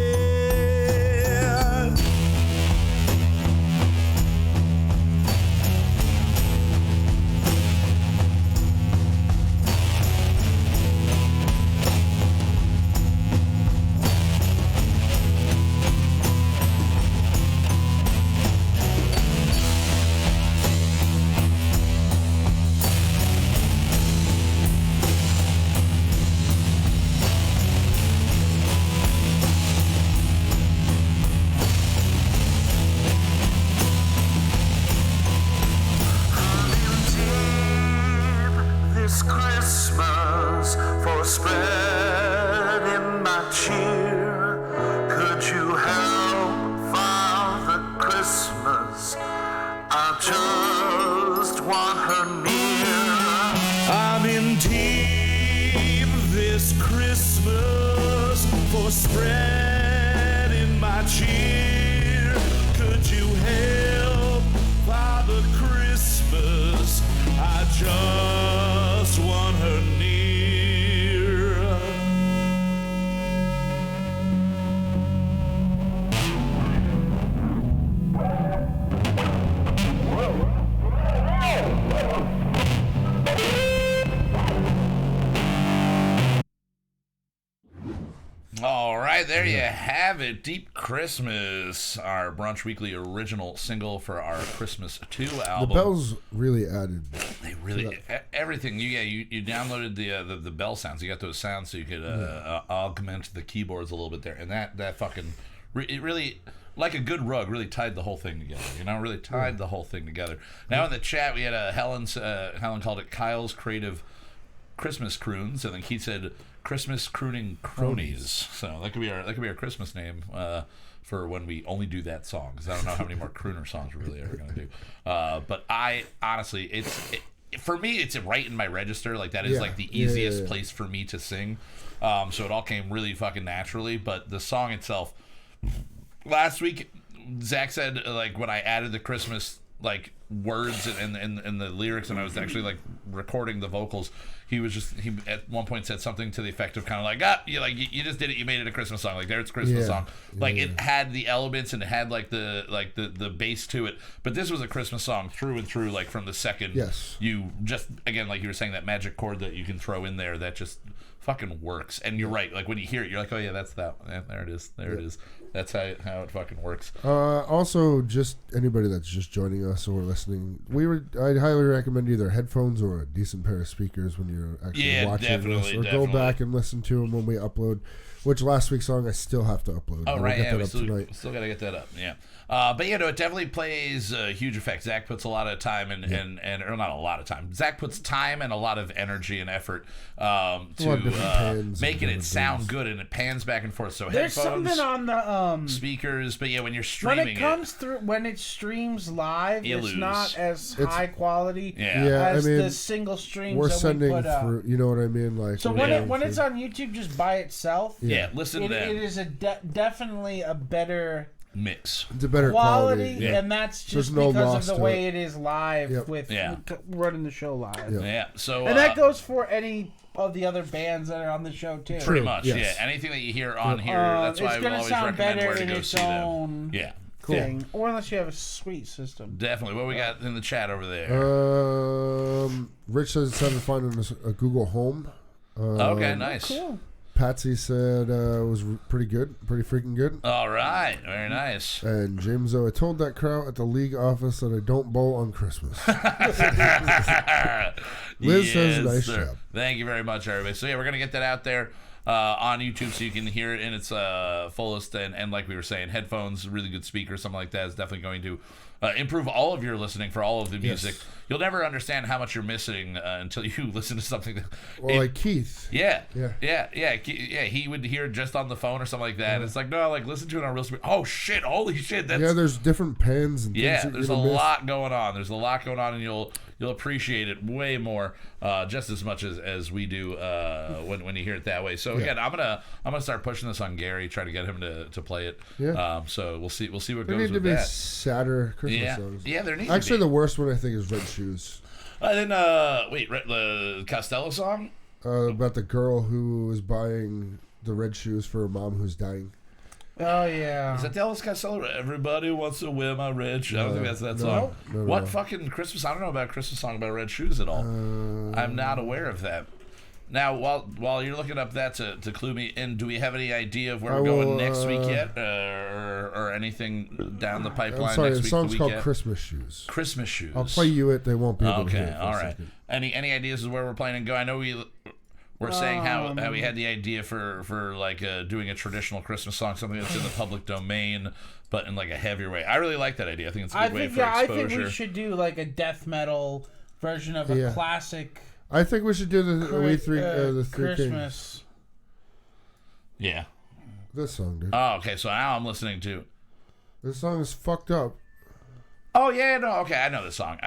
This Christmas for spreading my cheer. Could you help, Father Christmas? I just want her near. I'm in deep this Christmas for spreading my cheer. Could you help, Father Christmas? I just want her near. All right, there you have it. Deep Christmas, our Brunch Weekly original single for our Christmas 2 The album. bells really added. They really everything. You downloaded the bell sounds. You got those sounds so you could augment the keyboards a little bit there, and that fucking it really, like a good rug, really tied the whole thing together. Really tied the whole thing together. Now in the chat we had Helen called it Kyle's Creative Christmas Croons, and then Keith said Christmas Crooning Cronies. So that could be our Christmas name for when we only do that song, because I don't know how many more crooner songs we're really ever going to do. But I honestly, for me, it's right in my register. Like that is like the easiest place for me to sing. So it all came really fucking naturally. But the song itself, last week, Zach said like when I added the Christmas like words and the lyrics, and I was actually like recording the vocals, he at one point said something to the effect of kind of like, you just did it, you made it a Christmas song, like there's a Christmas song, like it had the elements and it had like the bass to it, but this was a Christmas song through and through, like from the second you just, again, like you were saying, that magic chord that you can throw in there that just fucking works. And you're right. Like when you hear it, you're like, oh yeah, that's that. Yeah, there it is. There it is. That's how it fucking works. Also, just anybody that's just joining us or listening, I'd highly recommend either headphones or a decent pair of speakers when you're actually watching this, or go back and listen to them when we upload. Which last week's song I still have to upload. Oh, right. Get Yeah, that we still got to get that up. Yeah. But, you know, it definitely plays a huge effect. Zach puts a lot of time and or not a lot of time. Zach puts time and a lot of energy and effort to making it sound good, and it pans back and forth. So there's headphones, something on the speakers, but yeah, when you're streaming when it streams live, you it's lose. not as high quality Yeah. as I mean, the single streams we're that sending we put out. through, you know what I mean? Like, So when it's on YouTube just by itself, listen to that. It is definitely a better mix. It's a better quality, and that's just no because loss of the to way it. it is live with running the show live. Yeah. So And that goes for any of the the bands that are on the show too. pretty much, yeah. Anything that you hear on here, that's why it's we'll always sound recommend better where to in go its see them. own Yeah. thing, or unless you have a sweet system. Definitely. What we got in the chat over there? Rich says it's having fun on a Google Home. Okay, nice. Cool. Patsy said it was pretty good, pretty freaking good. All right, very nice. And James, I told that crowd at the league office that I don't bowl on Christmas. Liz says nice job. Thank you very much, everybody. So yeah, we're gonna get that out there on YouTube so you can hear it in its fullest. And like we were saying, headphones, really good speaker, something like that is definitely going to improve all of your listening for all of the music. Yes. You'll never understand how much you're missing until you listen to something that. Well, like Keith. Yeah. He would hear it just on the phone or something like that. It's like, no, like listen to it on real speaker. Oh shit! Holy shit! That's There's different pens and things that there's you're a gonna miss. lot going on. There's a lot going on, and you'll appreciate it way more, just as much as we do when you hear it that way. So again, I'm gonna start pushing this on Gary, try to get him to play it. Yeah. So we'll see what There goes need to with be that. sadder Christmas songs. Yeah, there needs Actually, to be. the worst one I think is Red Shoes. Then the Costello song. About the girl who was buying the red shoes for her mom who's dying. Oh yeah. Is that the Elvis Costello? Everybody wants to wear my red shoes. I don't think that's that song. No. What fucking Christmas? I don't know about a Christmas song about red shoes at all. I'm not aware of that. Now, while you're looking up that to clue me in, do we have any idea of where we're going next week yet, or anything down the pipeline? I'm sorry, next the week? song's the called week Christmas Shoes. Christmas Shoes. I'll play you it. They won't be able to hear it Okay, for all a right. second. Any ideas of where we're planning to go? I know we're saying how we had the idea for like doing a traditional Christmas song, something that's in the public domain, but in like a heavier way. I really like that idea. I think it's a good way for exposure. I think we should do like a death metal version of a classic. I think we should do the Three Kings. Christmas. Yeah. This song, dude. Oh, okay. So now I'm listening to. This song is fucked up. Oh yeah, no, okay. I know the song.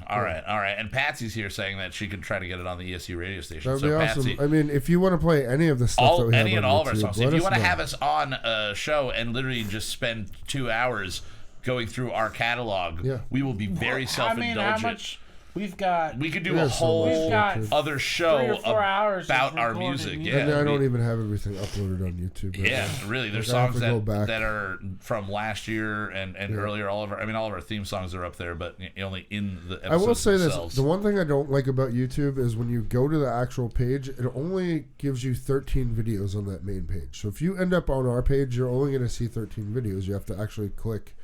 All right. And Patsy's here saying that she could try to get it on the ESU radio station. That'd so be awesome. Patsy, I mean, if you want to play any of the stuff that we have on all of YouTube, our songs. let If you us want to know. have us on a show and literally just spend 2 hours going through our catalog, we will be very self-indulgent. How much we've got? We could do We a have so much whole shit, other show 3 or 4 hours about of our recorded music. music. Yeah, And I don't even have everything uploaded on YouTube. Right Yeah, now. really. There's Like, I have songs to go back. that are from last year and earlier. All of our theme songs are up there, but only in the episodes I will say themselves. this: the one thing I don't like about YouTube is when you go to the actual page, it only gives you 13 videos on that main page. So if you end up on our page, you're only going to see 13 videos. You have to actually click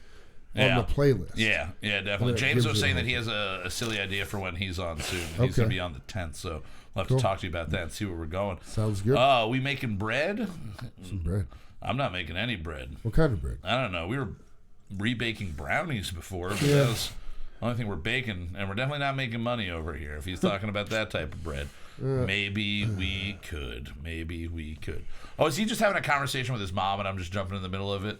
on the playlist. Yeah, definitely. And it James gives was you saying the that he has a silly idea for when he's on soon. He's Okay. going to be on the 10th, so we'll have to talk to you about that and see where we're going. Sounds good. We making bread? Some bread. I'm not making any bread. What kind of bread? I don't know. We were rebaking brownies before, but Yeah. that was the only thing we're baking, and we're definitely not making money over here. If he's talking about that type of bread, maybe we could. Oh, is he just having a conversation with his mom, and I'm just jumping in the middle of it?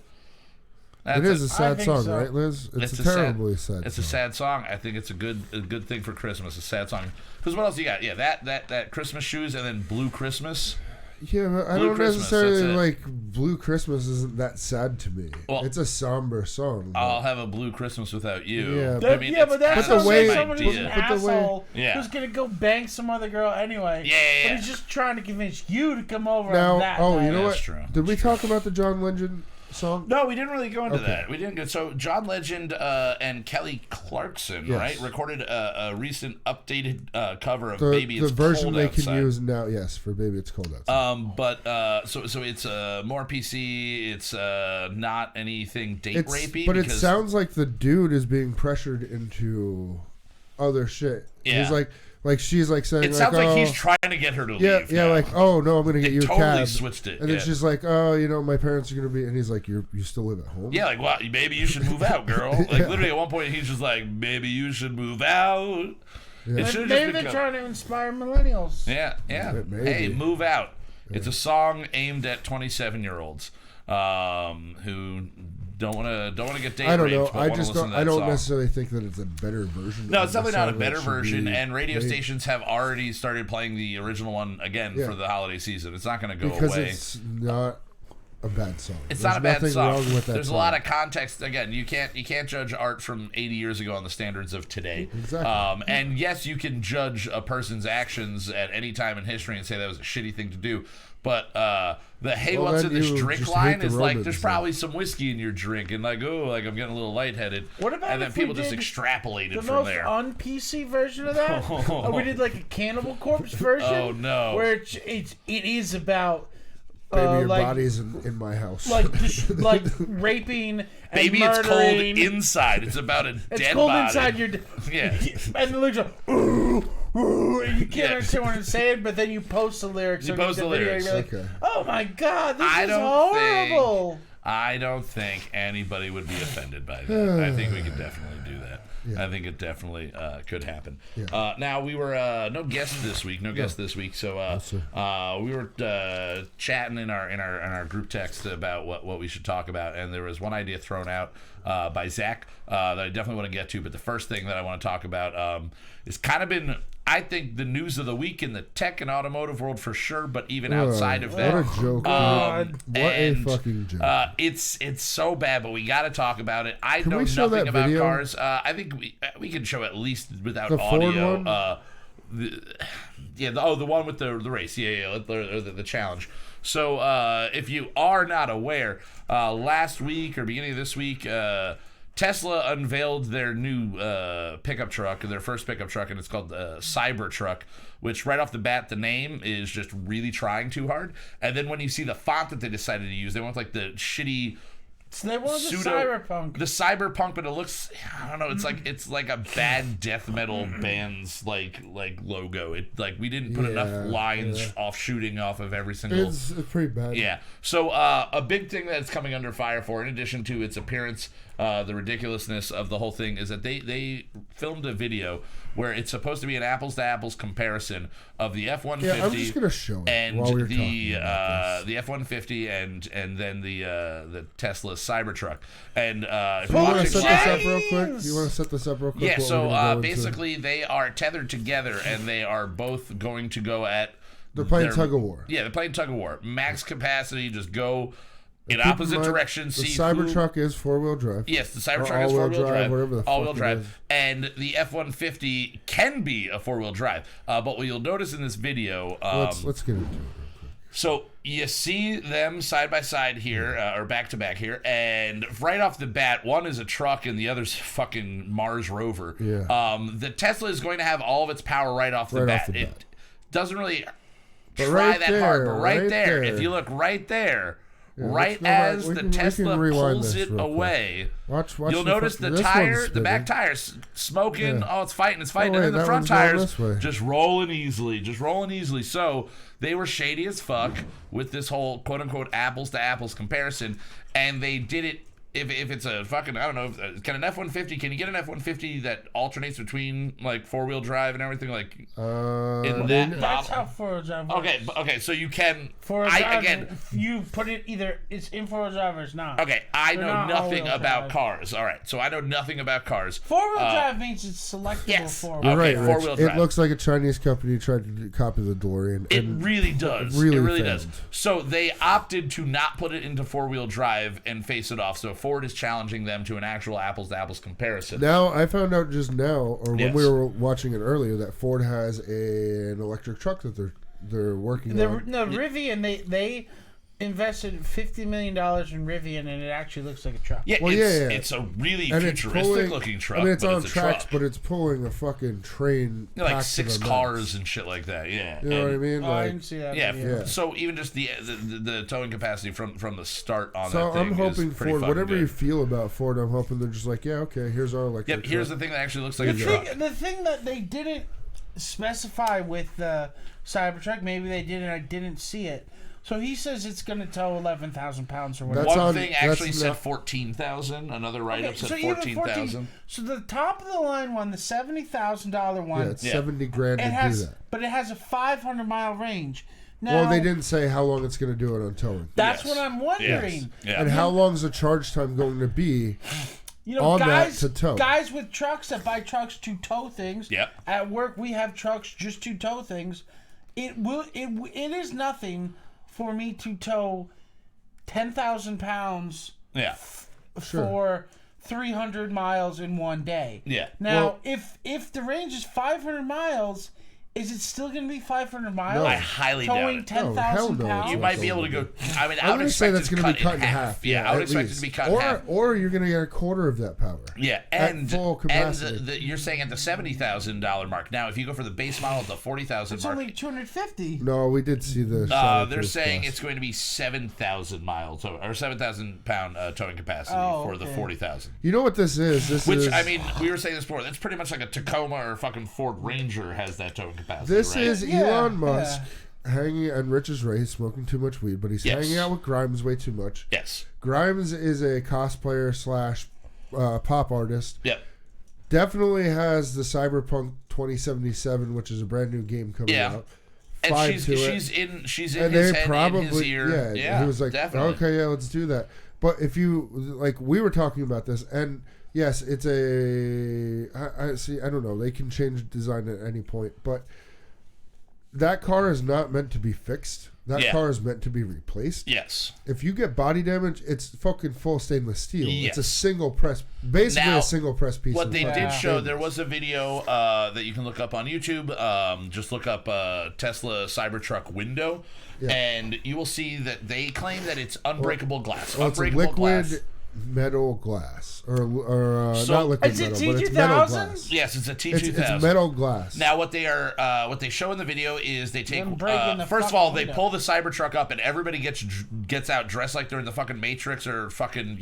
It is a sad think song, so. right, Liz? It's a terribly sad. It's a sad song. I think it's a good thing for Christmas. A sad song. Because what else you got? Yeah, that Christmas Shoes, and then Blue Christmas. Yeah, but I Blue don't Christmas, necessarily that's it. like Blue Christmas. Isn't that sad to me? Well, it's a somber song. but- I'll have a Blue Christmas without you. Yeah, I but- mean, but that's the what way- someone who's an but the way- asshole Yeah. who's gonna go bang some other girl anyway. Yeah. But he's just trying to convince you to come over now, on that oh, night. you know That's what? true. Did we talk about the John Legend song? No, we didn't really go into Okay. that. We didn't go. So John Legend and Kelly Clarkson, Yes. right, recorded a recent updated cover of The, "Baby It's the version Cold they Outside." can use now, yes, for "Baby It's Cold Outside." But so it's more PC. It's not anything date rapey. But it because, sounds like the dude is being pressured into other shit. Yeah. He's like she's like saying, It sounds like oh, he's trying to get her to yeah, leave. yeah, now. like, oh no, I'm gonna get They you a totally cab. switched it, And then yeah. she's like, oh, you know, my parents are gonna be, and he's like, you still live at home? Yeah, like, well, maybe you should move out, girl. Like, literally, at one point, he's just like, maybe you should move out. Yeah. It should Maybe just they're become- trying to inspire millennials. Yeah, yeah. Maybe. Hey, move out. It's a song aimed at 27-year-olds who don't want to get date I don't raped, know. but I wanna just listen don't. to I that don't song. necessarily think that it's a better version. No, of it's the definitely not a song better that should version, be and radio made. stations have already started playing the original one again Yeah. for the holiday season. It's not going to go because away. it's not a bad song. It's There's not a bad nothing song. wrong with that There's song. a lot of context. Again, you can't judge art from 80 years ago on the standards of today. Exactly. And yes, you can judge a person's actions at any time in history and say that was a shitty thing to do. But the "Hey, Well, what's then in this you drink" just line hate the is like, Romans, there's then. probably some whiskey in your drink, and like, oh, like I'm getting a little lightheaded. What about and then if we people just did extrapolated The from most there. un-PC version of that? We did like a Cannibal Corpse version. Oh, no. Where it is about Baby, your like, body's in my house. like raping and Baby, it's cold murdering. inside. It's about a It's dead cold body. inside your. Yeah. And the lyrics are, ooh, ooh, and you can't Yeah. understand what it's saying, but then you post the lyrics. You underneath post the video, lyrics. You're like, Okay. oh my god, this I is don't think- horrible. I don't think anybody would be offended by that. I think we could definitely do that. Yeah. I think it definitely could happen. Yeah. Now we were no guest this week. No guest this week. So sir. we were chatting in our group text about what we should talk about, and there was one idea thrown out by Zach that I definitely want to get to. But the first thing that I want to talk about is kind of been, I think, the news of the week in the tech and automotive world for sure, but even outside of that. What a joke. what a and, fucking joke. It's so bad, but we got to talk about it. I Can know we show nothing that about video? cars. I think we can show at least without The Ford audio. one? The one with the race. Yeah, the challenge. So if you are not aware, last week or beginning of this week, Tesla unveiled their new pickup truck, their first pickup truck, and it's called the Cybertruck, which right off the bat, the name is just really trying too hard. And then when you see the font that they decided to use, they went with like the shitty So they wanted the cyberpunk. the cyberpunk, but it looks, I don't know, it's like a bad death metal band's like logo. It like we didn't put enough lines off shooting off of every single. It's pretty bad. Yeah. So a big thing that's coming under fire for, in addition to its appearance, the ridiculousness of the whole thing, is that they filmed a video where it's supposed to be an apples to apples comparison of the F-150. Yeah, I'm just gonna show it and while we're the talking about the F-150 and then the Tesla Cybertruck. And if You you want watch to it set this live, up real quick? You want to set this up real quick? yeah, what so we're gonna go into? basically they are tethered together, and they are both going to go at. They're playing their- tug of war. Yeah, they're playing tug of war. Max capacity, just go in Keep in opposite mind, directions. The See who- Cybertruck is 4-wheel drive. Yes, the Or Cybertruck is all-wheel 4-wheel drive, whatever the all-wheel fuck it drive, is. and the F-150 can be a 4-wheel drive. But what you'll notice in this video, Let's get into it. so you see them side by side here, or back to back here, and right off the bat, one is a truck and the other's fucking Mars rover. Yeah. The Tesla is going to have all of its power right off the Right bat. off the bat. It doesn't really But try right that there, hard, but right right there, there. if you look right there. let's Right go back. as We the can- we can Tesla rewind pulls this it real quick. away, Watch you'll notice the this tire, one's the back spinning. tire's smoking. Yeah. Oh, it's fighting, wait, and then the that front one's going tires this way. just rolling easily. So they were shady as fuck with this whole quote unquote apples to apples comparison, and they did it. If it's a fucking, I don't know, can an F-150, can you get an F-150 that alternates between like 4-wheel drive and everything, like in that That's model? how 4-wheel drive works. Okay, so you can. 4-wheel I drive, again. if you put it either it's in 4-wheel drive or it's not. Okay, I They're know not nothing all-wheel about drive. cars. All right, so I know nothing about cars. 4-wheel drive means it's selectable Yes. for. You're Okay, right, four-wheel Rich. drive. It looks like a Chinese company tried to copy the DeLorean. It and really does. really it really does. failed. So they opted to not put it into 4-wheel drive and face it off. So Ford is challenging them to an actual apples to apples comparison. Now, I found out just now, or when Yes. we were watching it earlier, that Ford has an electric truck that they're working on. No, Rivian, they invested $50 million in Rivian, and it actually looks like a truck. Yeah, Well, it's a really and it's futuristic pulling, looking truck. I mean, it's but on it's a tracks, truck. but it's pulling a fucking train. You know, like packed 6 to the cars max. and shit like that. Yeah. You know what I mean? Oh, I Like, didn't see that. Yeah, video. Yeah. So even just the towing capacity from the start on so that thing I'm hoping is pretty Ford, fucking whatever good. you feel about Ford, I'm hoping they're just like, yeah, okay, here's our electric. Yep, here's truck. the thing that actually looks like a The truck. thing that they didn't specify with the Cybertruck, maybe they did and I didn't see it. So he says it's going to tow 11,000 pounds or whatever. That's One on- thing that's actually said not- 14,000. Another write-up said even 14,000. So the top of the line one, the $70,000 one, Yeah, it's 70 grand it to has, do that. but it has a 500-mile range. Now, Well, they didn't say how long it's going to do it on towing. That's Yes. what I'm wondering. Yes. Yeah. And how long's the charge time going to be? You know, on that guys, to tow. guys with trucks that buy trucks to tow things. Yep. At work, we have trucks just to tow things. It is nothing for me to tow 10,000 pounds Yeah. for 300 miles in one day. Yeah. Now, Well- if the range is 500 miles, is it still going to be 500 miles? No. I highly doubt Towing it. 10,000 No, hell no. pounds. You might be able to go. I mean, I I'm would going to say expect that's it going to be cut in half. Yeah, I would at expect it least. to be cut in half. Or you're going to get a quarter of that power. Yeah, at and full capacity. you're saying at the $70,000 mark. Now, if you go for the base model at the $40,000 It's mark, only 250. No, we did see the. they're saying it's going to be 7,000 miles or 7,000 pound towing capacity for the okay. 40,000. You know what this is? This Which is. I mean, we were saying this before. That's pretty much like a Tacoma or fucking Ford Ranger has that towing capacity. This right? is Yeah, Elon Musk yeah. hanging, and Rich is right. He's smoking too much weed, but he's Yes. hanging out with Grimes way too much. Yes. Grimes is a cosplayer slash pop artist. Yep. Definitely has the Cyberpunk 2077, which is a brand new game coming Yeah. out. And Vibe she's to it. she's in And his they head, probably, in his ear. yeah, he was like, definitely. okay, yeah, let's do that. But if you like, we were talking about this, and yes, it's I see. I don't know. They can change design at any point, but that car is not meant to be fixed. That Yeah. car is meant to be replaced. Yes. If you get body damage, it's fucking full stainless steel. Yes. It's a single press, basically Now, a single press piece. What of they fucking did show, stainless. there was a video that you can look up on YouTube. Just look up Tesla Cybertruck window, Yeah. and you will see that they claim that it's unbreakable glass. Well, it's a Unbreakable liquid glass. metal glass, or So- not liquid Is it metal, but it's metal T2000? glass. Yes, it's a T2000. It's metal glass. Now, what they show in the video is they take Them breaking the first of all, fucking they window. pull the Cybertruck up, and everybody gets out dressed like they're in the fucking Matrix or fucking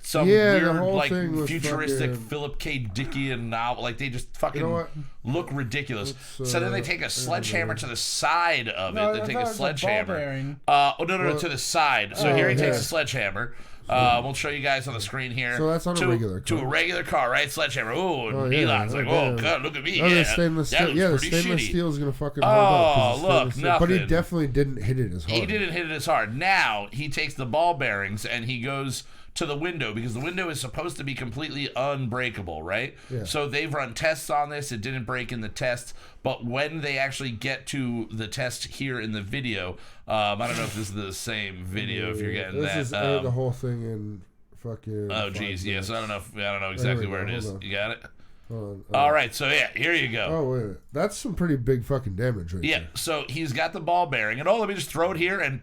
some Yeah, the weird whole like thing was futuristic fucking- Philip K. Dickian novel. Like they just fucking You know what? look ridiculous. Let's, So then they take a sledgehammer to the side of No, it. They I take thought a it was a ball sledgehammer. bearing. No, to the side. So here he takes yeah. a sledgehammer. We'll show you guys on the screen here. So that's on a to, regular to car. a regular car, right? Sledgehammer. Ooh, Oh, yeah. Elon's like, Oh, oh damn. god, look at me. Oh, the Yeah, stainless that steel. looks Yeah, the pretty stainless shitty. steel is gonna fucking Oh, hold up. 'cause it's look, stainless steel. But he nothing. definitely didn't hit it as hard. He didn't hit it as hard. Now he takes the ball bearings and he goes to the window because the window is supposed to be completely unbreakable, right? Yeah. So they've run tests on this. It didn't break in the test, but when they actually get to the test here in the video, I don't know if this is the same video. If you're getting this that, is the whole thing in fucking. oh 5 geez, yeah. minutes. So I don't know exactly we where go, it is. hold on. You got it. Hold on. All right, so yeah, here you go. Oh wait, that's some pretty big fucking damage right Yeah, there. so he's got the ball bearing, and let me just throw it here, and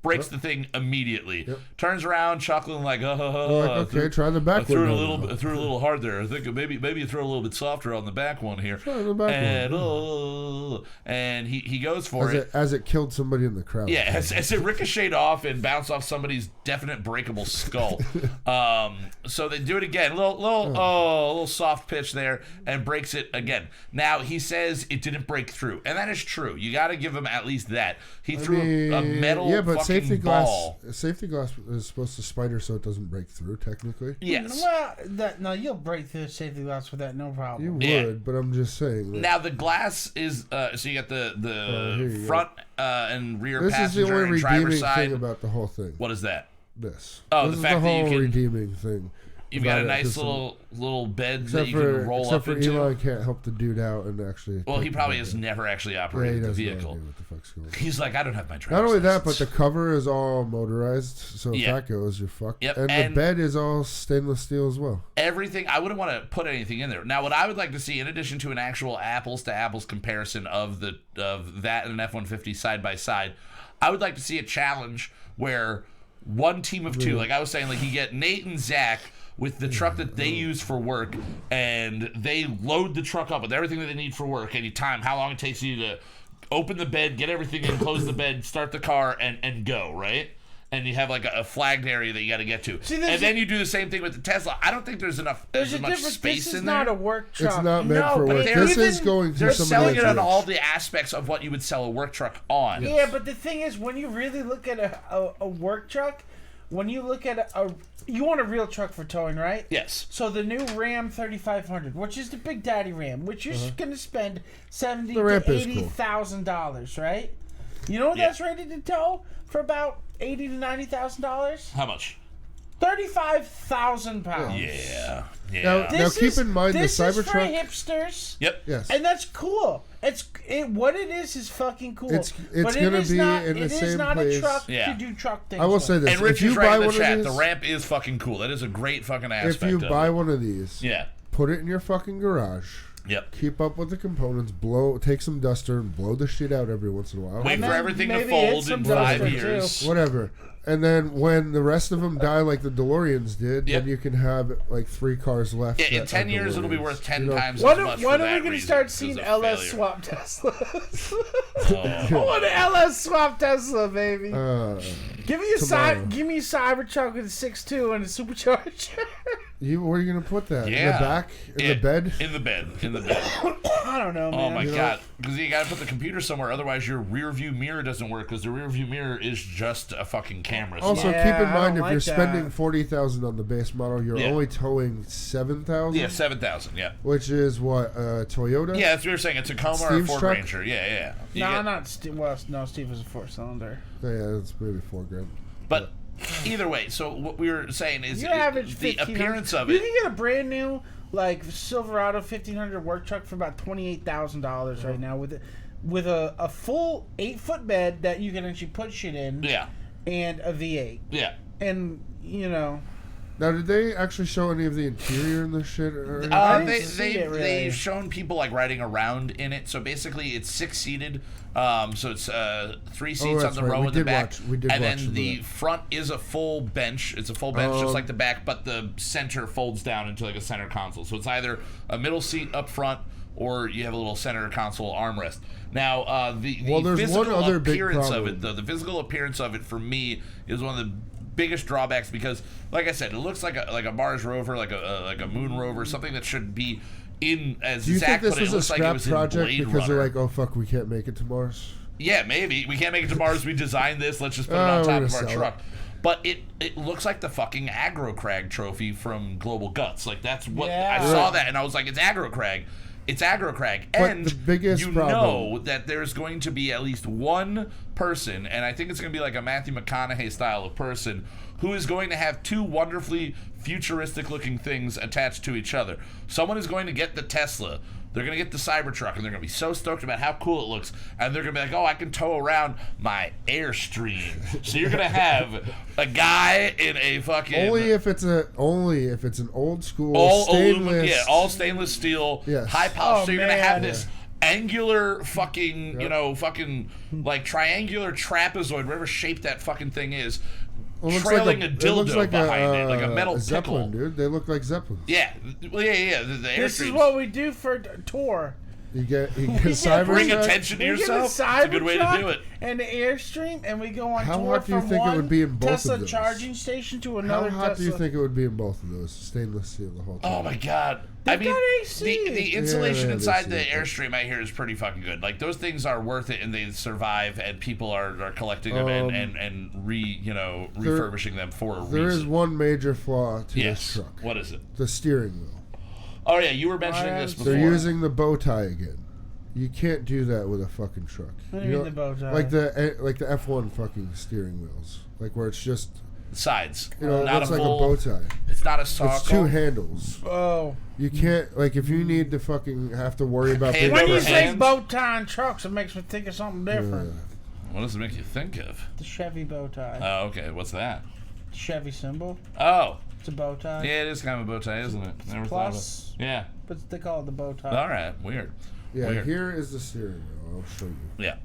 breaks the thing immediately. Yep. Turns around, chuckling like, Like, okay, try the back I threw it a window little now. bit, threw it a little hard there. I think maybe you throw a little bit softer on the back one here. Try the back And he goes for it. As it killed somebody in the crowd. Yeah, as it ricocheted off and bounced off somebody's definite breakable skull. So they do it again, little soft pitch there, and breaks it again. Now he says it didn't break through, and that is true. You got to give him at least that. He threw a metal yeah, but fucking safety ball. glass. Safety glass is supposed to spider so it doesn't break through. Technically, Yes. Well, you'll break through the safety glass with that, no problem. you Yeah. would, but I'm just saying. Like, Now the glass is so you got here the you front and rear this is the passenger only and redeeming driver's side. thing about the whole thing. What is that? This. Oh, this the is fact the that you whole can- redeeming thing. You've got a about it, nice 'cause little bed that Except you can roll except up for into. Elon can't help the dude out and actually. Well, he take the probably bed has down. never actually Yeah, he operated the doesn't vehicle. know what the fuck's going on. He's like, I don't have my driver's Not only that, but license. the cover is all motorized, so if Yeah. that goes, you're fucked. Yep, And and- the bed is all stainless steel as well. Everything, I wouldn't want to put anything in there. Now, what I would like to see, in addition to an actual apples to apples comparison of that and an F-150 side by side, I would like to see a challenge where one team of two, like I was saying, like you get Nate and Zach with the truck that they use for work, and they load the truck up with everything that they need for work. Any time, how long it takes you to open the bed, get everything in, close the bed, start the car, and go, right? And you have like a flagged area that you got to get to. And then you do the same thing with the Tesla. I don't think there's much space in there. This is not a work truck. It's not meant for work. This is going through They're some selling of it on the all the aspects of what you would sell a work truck on. Yeah, but the thing is, when you really look at a work truck, when you look at you want a real truck for towing, right? Yes. So the new Ram 3500, which is the Big Daddy Ram, which you're going to spend $70,000 to $80,000, right? You know what that's rated to tow for about $80,000 to $90,000? How much? 35,000 pounds. Yeah. Now keep in mind the this is for Cybertruck. hipsters. Yep. Yes. And that's cool. What it is fucking cool. It's but gonna be not, in the it is same not place. a truck Yeah. to do truck things. I will say with. this: And Rich if you is right buy in the one chat. of The these, ramp is fucking cool. That is a great fucking aspect. if you of buy it. one of these, Yeah. put it in your fucking garage. Yep. Keep up with the components. Take some duster and blow the shit out every once in a while. Wait for then everything to maybe fold hit some in 5 duster, years. too. Whatever. And then when the rest of them die, like the DeLoreans did, Yep. then you can have like 3 cars left. Yeah, in that 10 are years it'll be DeLoreans. worth 10 You know? times When as much. are for we that going to reason. start It was seeing a LS failure. swap Teslas? Oh. I want an LS swap Tesla, baby. Give me a tomorrow. give me a Cybertruck with a 6.2 and a supercharger. Where are you gonna put that? In Yeah. the back? In the bed? In the bed. In the bed. I don't know, man. Oh my god! Because you gotta put the computer somewhere, otherwise your rear view mirror doesn't work. Because the rear view mirror is just a fucking camera. Also, Yeah, keep in I mind don't if like you're that. spending $40,000 on the base model, you're Yeah. only towing $7,000. Yeah, 7,000. Yeah. Which is what Toyota. Yeah, that's what you're saying. A Tacoma or a Steve's Ford truck? Ranger. Yeah. You No, get- not Steve. Well, no, Steve was a 4-cylinder. Yeah, that's maybe $4,000. But either way, so what we were saying is Your average the 1500. appearance of You it. can get a brand new like Silverado 1500 work truck for about $28,000 right now with a full 8-foot bed that you can actually put shit in. Yeah. And a V8. Yeah. And Now, did they actually show any of the interior in this shit? Or anything? They've shown people like riding around in it. So basically, it's 6-seated. So it's 3 seats on that's the right. row We in the did back, watch- we did and watch then some the of that. front is a full bench. It's a full bench just like the back, but the center folds down into like a center console. So it's either a middle seat up front, or you have a little center console armrest. Now, the there's physical one other big appearance of problem. it, though, the physical appearance of it for me is one of the biggest drawbacks because, like I said, it looks like a Mars rover, like a moon rover, something that should be in as Do you Zach think this put it. It was a looks like it scrap was in project Blade because Runner. they're like, oh fuck, we can't make it to Mars? Yeah, maybe we can't make it to Mars. We designed this. Let's just put it on we're top gonna of our sell truck. But it looks like the fucking Aggro Crag trophy from Global Guts. Like that's what Yeah. I saw that and I was like, it's Aggro Crag. It's Aggro Crag. But And the biggest you problem- know that there's going to be at least one person, and I think it's going to be like a Matthew McConaughey style of person, who is going to have 2 wonderfully futuristic looking things attached to each other. Someone is going to get the Tesla. They're going to get the Cybertruck, and they're going to be so stoked about how cool it looks, and they're going to be like, oh, I can tow around my Airstream. So you're going to have a guy in a fucking... Only if it's an old school all stainless. aluminum, yeah, all stainless steel, Yes. high polish. Oh, So you're going to have man. this angular fucking, fucking, like, triangular trapezoid, whatever shape that fucking thing is, It looks trailing like a it looks dildo like behind it, like a metal Zeppelin, pickle. dude. They look like Zeppelins. Yeah, well, yeah. The This is Airstreams. what we do for a tour. You get a Bring Cybertruck. attention to We get yourself. a That's a good way to Cybertruck do it. And the Airstream, and we go on How tour hot do you from think it one would be in both of Tesla those? charging station to How another hot Tesla. do you think it would be in both of those? Stainless steel the whole time. Oh my god! They've I mean, got AC. the insulation Yeah, inside the they see it. Airstream I hear is pretty fucking good. Like those things are worth it, and they survive, and people are collecting them and refurbishing them for a reason. There is one major flaw to yes. this truck. What is it? The steering wheel. Oh yeah, you were mentioning this before. They're using the bow tie again. You can't do that with a fucking truck. What do you mean the bow tie? Like the F1 fucking steering wheels, like where it's just sides. not Not like full, a bow tie. It's not a saw. It's 2 handles. Oh. You can't if you need to fucking have to worry about Hand being When you over say hands. bow tie and trucks, it makes me think of something different. What does it make you think of? The Chevy bow tie. Oh, okay. What's that? Chevy symbol. Oh, It's a bow tie. yeah, it is kind of a bow tie, isn't it? Never Plus. thought of it. Yeah. But they call it the bow tie. All right. Weird. Yeah, Weird. here is the steering wheel. I'll show you. Yeah.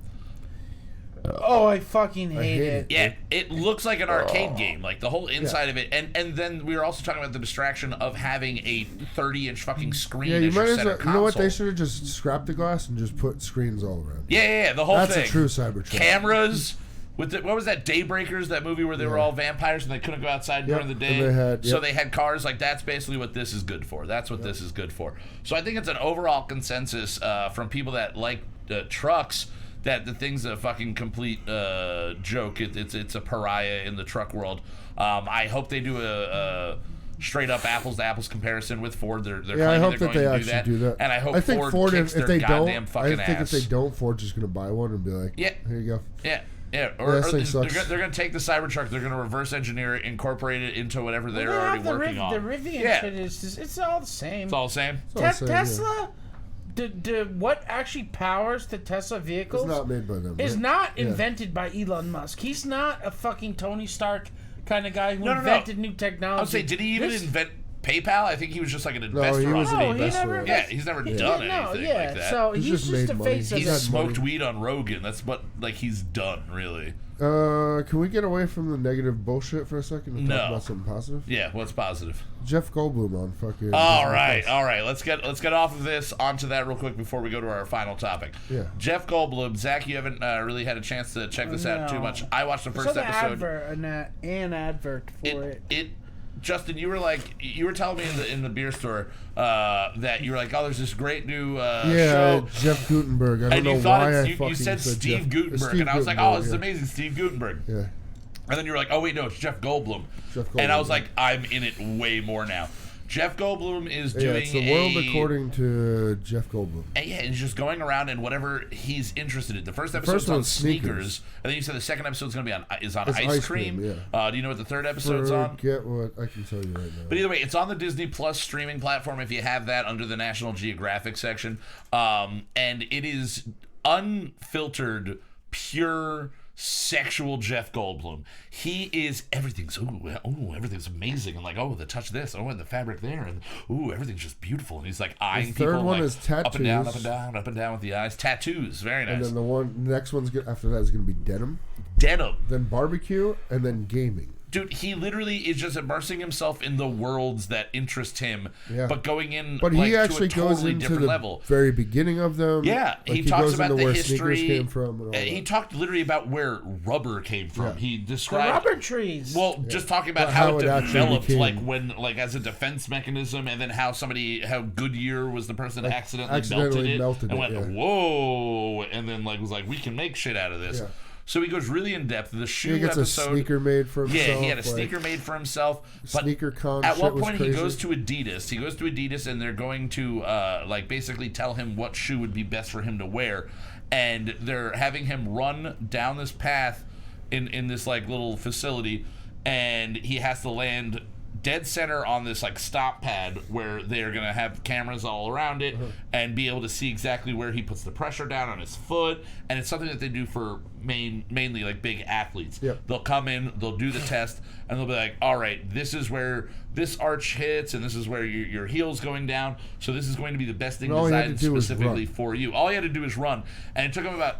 Oh, I fucking hate it. Yeah, it looks like an arcade game, like the whole inside of it, and then we were also talking about the distraction of having a 30-inch fucking screen. Yeah, you as might your as center well. You know what? console. They should have just scrapped the glass and just put screens all around. Yeah, the whole That's thing. a true Cybertruck. Cameras. With what was that, Daybreakers, that movie where they were all vampires and they couldn't go outside during the day? And So they had cars. Like, that's basically what this is good for. That's what this is good for. So I think it's an overall consensus from people that like trucks that the thing's a fucking complete joke. It's a pariah in the truck world. I hope they do a straight up apples to apples comparison with Ford. They're I claiming hope they're that they going to actually do that. And I hope Ford kicks if their they goddamn don't, fucking I think ass. if they don't, Ford's just gonna buy one and be like, Yeah. here you go. Yeah, or this thing sucks. they're going to take the Cybertruck, they're going to reverse engineer it, incorporate it into whatever they're already working on. The Rivian shit is just, it's all the same. It's all the same. It's all the same, yeah. Tesla, what actually powers the Tesla vehicles It's not made by them. is right? not Yeah. invented by Elon Musk. He's not a fucking Tony Stark kind of guy who No. invented new technology. I would say, did he even invent PayPal? I think he was just like an investor. he was on an it. he investor. never. Yeah, he's never done anything like that. So He's he's just just made the money. face of He's had smoked money. weed on Rogan. That's what he's done, really. Can we get away from the negative bullshit for a second and No. talk about something positive? Yeah, what's positive? Jeff Goldblum on fucking. All Disney right. Plus. Let's get off of this onto that real quick before we go to our final topic. Yeah. Jeff Goldblum. Zach, you haven't really had a chance to check this out too No. much. I watched the I first saw the episode. an advert for it. Justin, you were telling me in the beer store that you were like, oh, there's this great new show. Jeff Gutenberg. I don't And know you thought why I you fucking said said Steve Jeff. Gutenberg, Steve and I was like, Gutenberg, oh, this is yeah. amazing, Steve Gutenberg. Yeah. And then you were like, oh wait, no, it's Jeff Goldblum. Jeff And I was Goldblum. like, I'm in it way more now. Jeff Goldblum is doing it's the world according to Jeff Goldblum. And yeah, he's just going around and whatever he's interested in. The first episode's on one's sneakers, sneakers. and then you said the second episode's going to be on It's ice cream. yeah. Do you know what the third episode's on? Forget what I can tell you right now. But either way, it's on the Disney Plus streaming platform if you have that under the National Geographic section. And it is unfiltered, pure sexual Jeff Goldblum. He is everything's everything's amazing, and like, oh, the touch this, oh, and the fabric there, and ooh, everything's just beautiful. And he's like eyeing third people one like is up and down, tattoos. up and down, up and down with the eyes. Tattoos, very nice. And then the next one's after that is going to be denim, Denim. then barbecue, and then gaming. Dude, he literally is just immersing himself in the worlds that interest him, Yeah. but going in But like, he actually to a totally goes into different the level. very beginning of them. Yeah, Like, he talks goes about into the where history. sneakers came from and all He that. talked literally about where rubber came from. Yeah. He The described rubber trees. Well, just talking about But how how it it actually developed, became. like as a defense mechanism, and then how Goodyear was the person that accidentally accidentally melted it, and melted it, went yeah. whoa, and then like was like, we can make shit out of this. Yeah. So he goes really in depth. The shoe He gets episode, a sneaker made for himself. yeah, he had a like, sneaker made for himself. But Sneaker con at shit one was point, he crazy. goes to Adidas. He goes to Adidas, and they're going to like basically tell him what shoe would be best for him to wear, and they're having him run down this path in this like little facility, and he has to land dead center on this like stop pad where they're gonna have cameras all around it and be able to see exactly where he puts the pressure down on his foot. And it's something that they do for mainly like big athletes. Yep. They'll come in, they'll do the test, and they'll be like, all right, this is where this arch hits, and this is where your heel's going down, so this is going to be the best thing And all he had designed to do was specifically run. for you. All he had to do is run, and it took him about,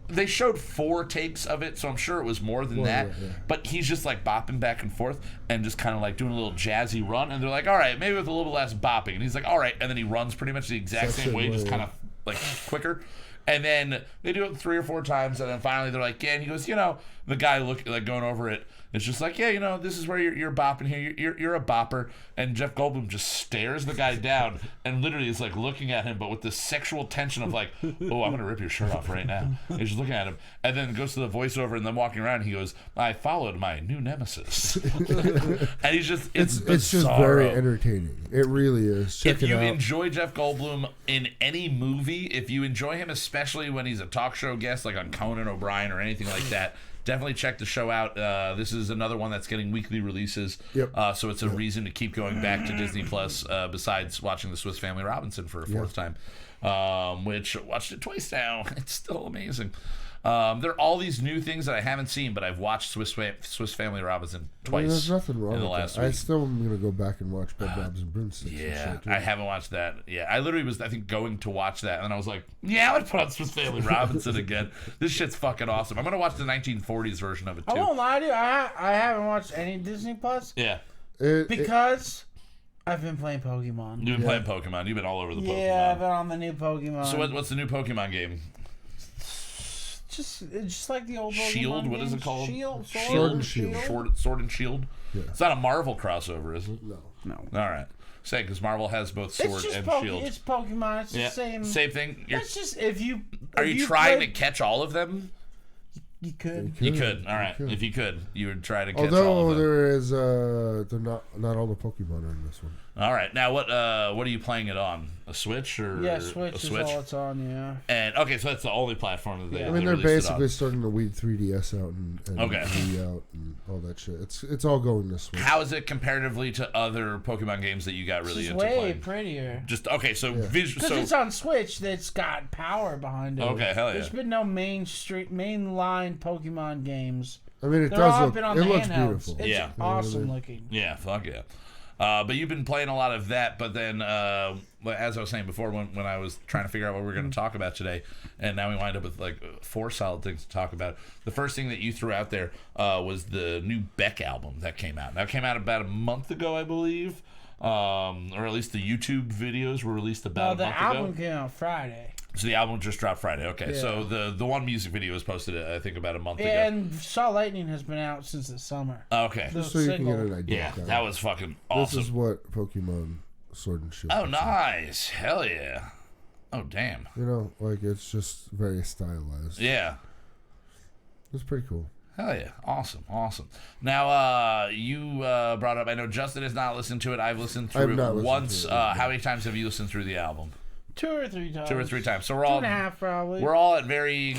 they showed 4 takes of it, so I'm sure it was more than that. Yeah. But he's just like bopping back and forth and just kind of like doing a little jazzy run. And they're like, all right, maybe with a little bit less bopping. And he's like, all right. And then he runs pretty much the exact same way, just kind of like quicker. And then they do it 3 or 4 times, and then finally they're like, yeah. And he goes, the guy going over it. It's just like, yeah, this is where you're bopping here. You're a bopper. And Jeff Goldblum just stares the guy down and literally is like looking at him, but with this sexual tension of like, oh, I'm gonna rip your shirt off right now. And he's just looking at him, and then goes to the voiceover, and then walking around, he goes, I followed my new nemesis. And he's just It's just very entertaining. It really is. Check If it you out. enjoy Jeff Goldblum in any movie, if you enjoy him especially when he's a talk show guest like on Conan O'Brien or anything like that, definitely check the show out. This is another one that's getting weekly releases. Yep. So it's a reason to keep going back to Disney Plus besides watching the Swiss Family Robinson for a 4th time, which I watched it twice now. It's still amazing. There are all these new things that I haven't seen, but I've watched Swiss Family Robinson twice. There's nothing wrong in the with last that. I week. still am gonna go back and watch Bed Babs and Broomsticks. Yeah, and shit, too. I haven't watched that. Yeah, I literally was, I think, going to watch that, and then I was like, yeah, I'm gonna put on Swiss Family Robinson again. This shit's fucking awesome. I'm gonna watch the 1940s version of it I too. won't lie to you. I haven't watched any Disney Plus Yeah, because I've been playing Pokemon. you've been playing Pokemon. You've been all over the Pokemon. Yeah, I've been on the new Pokemon. So what's the new Pokemon game? Just like the old Pokemon Shield? What is it games. called? Shield. Sword and Shield. Sword and Shield? Yeah. It's not a Marvel crossover, is it? No. All right. Say, because Marvel has both Sword It's just and Shield. It's Pokemon. It's Yeah, the same. same thing. It's just if you. Are if you trying play- to catch all of them? You could. You could. All right. could. If you could, you would try to catch all Although of them. there is, they're not all the Pokemon are in this one. All right. Now, what are you playing it on? A Switch or Yeah, Switch a is Switch? all it's on. Yeah. And okay, so that's the only platform that they. Yeah. I mean, they they're released it on. basically starting to weed 3DS out and Okay. Wii out and all that shit. It's all going this way. How is it comparatively to other Pokemon games that you got really It's into way playing? prettier. Just okay, so visual. Because So it's on Switch, that's got power behind it. Okay, hell yeah. There's been no mainline Pokemon games. I mean, it They're does all look. been on It the looks handhelds. beautiful. It's Yeah. awesome looking. yeah, fuck yeah. But you've been playing a lot of that, but then, as I was saying before, when I was trying to figure out what we were going to talk about today, and now we wind up with like 4 solid things to talk about. The first thing that you threw out there was the new Beck album that came out. That came out about a month ago, I believe, or at least the YouTube videos were released about a month The album ago. came out Friday. So the album just dropped Friday. Okay, Yeah. so the one music video was posted, I think, about a month ago. And Saw Lightning has been out since the summer. Okay, The So you can get single. an idea. yeah, of that. that was fucking This awesome. is what Pokemon Sword and Shield. Oh, looks like. nice, hell yeah. Oh, damn. You know, like it's just very stylized. Yeah. It's pretty cool. Hell yeah. Awesome. Now, you brought up, I know Justin has not listened to it. I've listened through I've it not listened once. to it. How many times have you listened through the album? 2 or 3 times. 2 or 3 times. So we're 2 all and a half probably. we're all at varying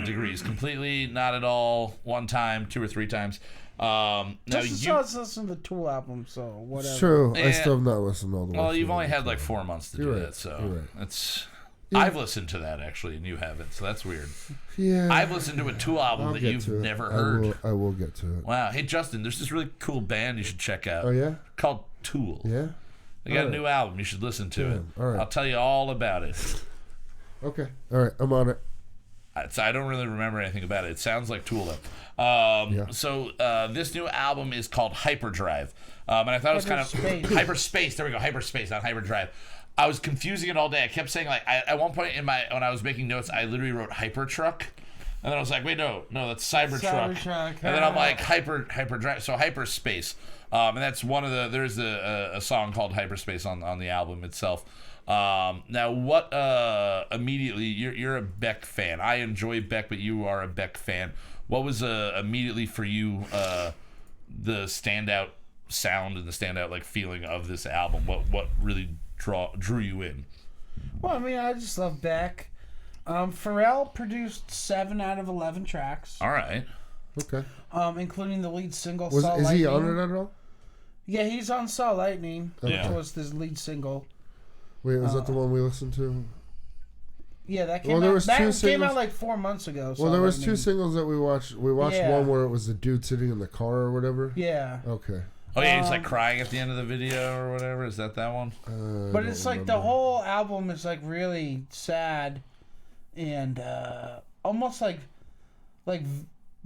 degrees. Completely, not at all, 1 time, 2 or 3 times. Now Just you saw us listen to the Tool album, so whatever. It's true. I Yeah. still have not listened all the way. well, through you've only it. had like 4 months to You're do right. that, so You're right. it's I've listened to that actually, and you haven't, so that's weird. Yeah. I've listened to a Tool album I'll that get you've to it. never heard. I will get to it. Wow. Hey, Justin, there's this really cool band you should check out. Oh yeah. Called Tool. Yeah. They got a Alright. new album. You should listen to it. Damn, alright. I'll tell you all about it. Okay. All right. I'm on it. I don't really remember anything about it. It sounds like Tool though. Yeah. So this new album is called Hyperdrive, and I thought it was kind of Hyperspace. Hyperspace. There we go, Hyperspace, not Hyperdrive. I was confusing it all day. I kept saying like at one point when I was making notes, I literally wrote Hypertruck, and then I was like, wait, no, that's Cybertruck. Cybertruck. And then I'm like Hyperdrive, so Hyperspace, and that's one of the. There's a song called Hyperspace on the album itself. Now, what immediately? You're a Beck fan. I enjoy Beck, but you are a Beck fan. What was immediately for you the standout sound and the standout like feeling of this album? What really drew you in? Well, I mean, I just love Beck. Pharrell produced 7 out of 11 tracks, All right. Okay. including the lead single. Is Saw he Lightning. on it at all? Yeah, he's on Saw Lightning, Yeah. which was his lead single. Wait, was that the one we listened to? Yeah, that came Well, there out. was That two came singles- out like 4 months ago. Well, Saw there was Lightning. 2 singles that we watched. We watched Yeah. one where it was the dude sitting in the car or whatever. Yeah, Okay. Oh yeah, he's like crying at the end of the video or whatever. Is that one? but it's like the whole album is like really sad, and almost like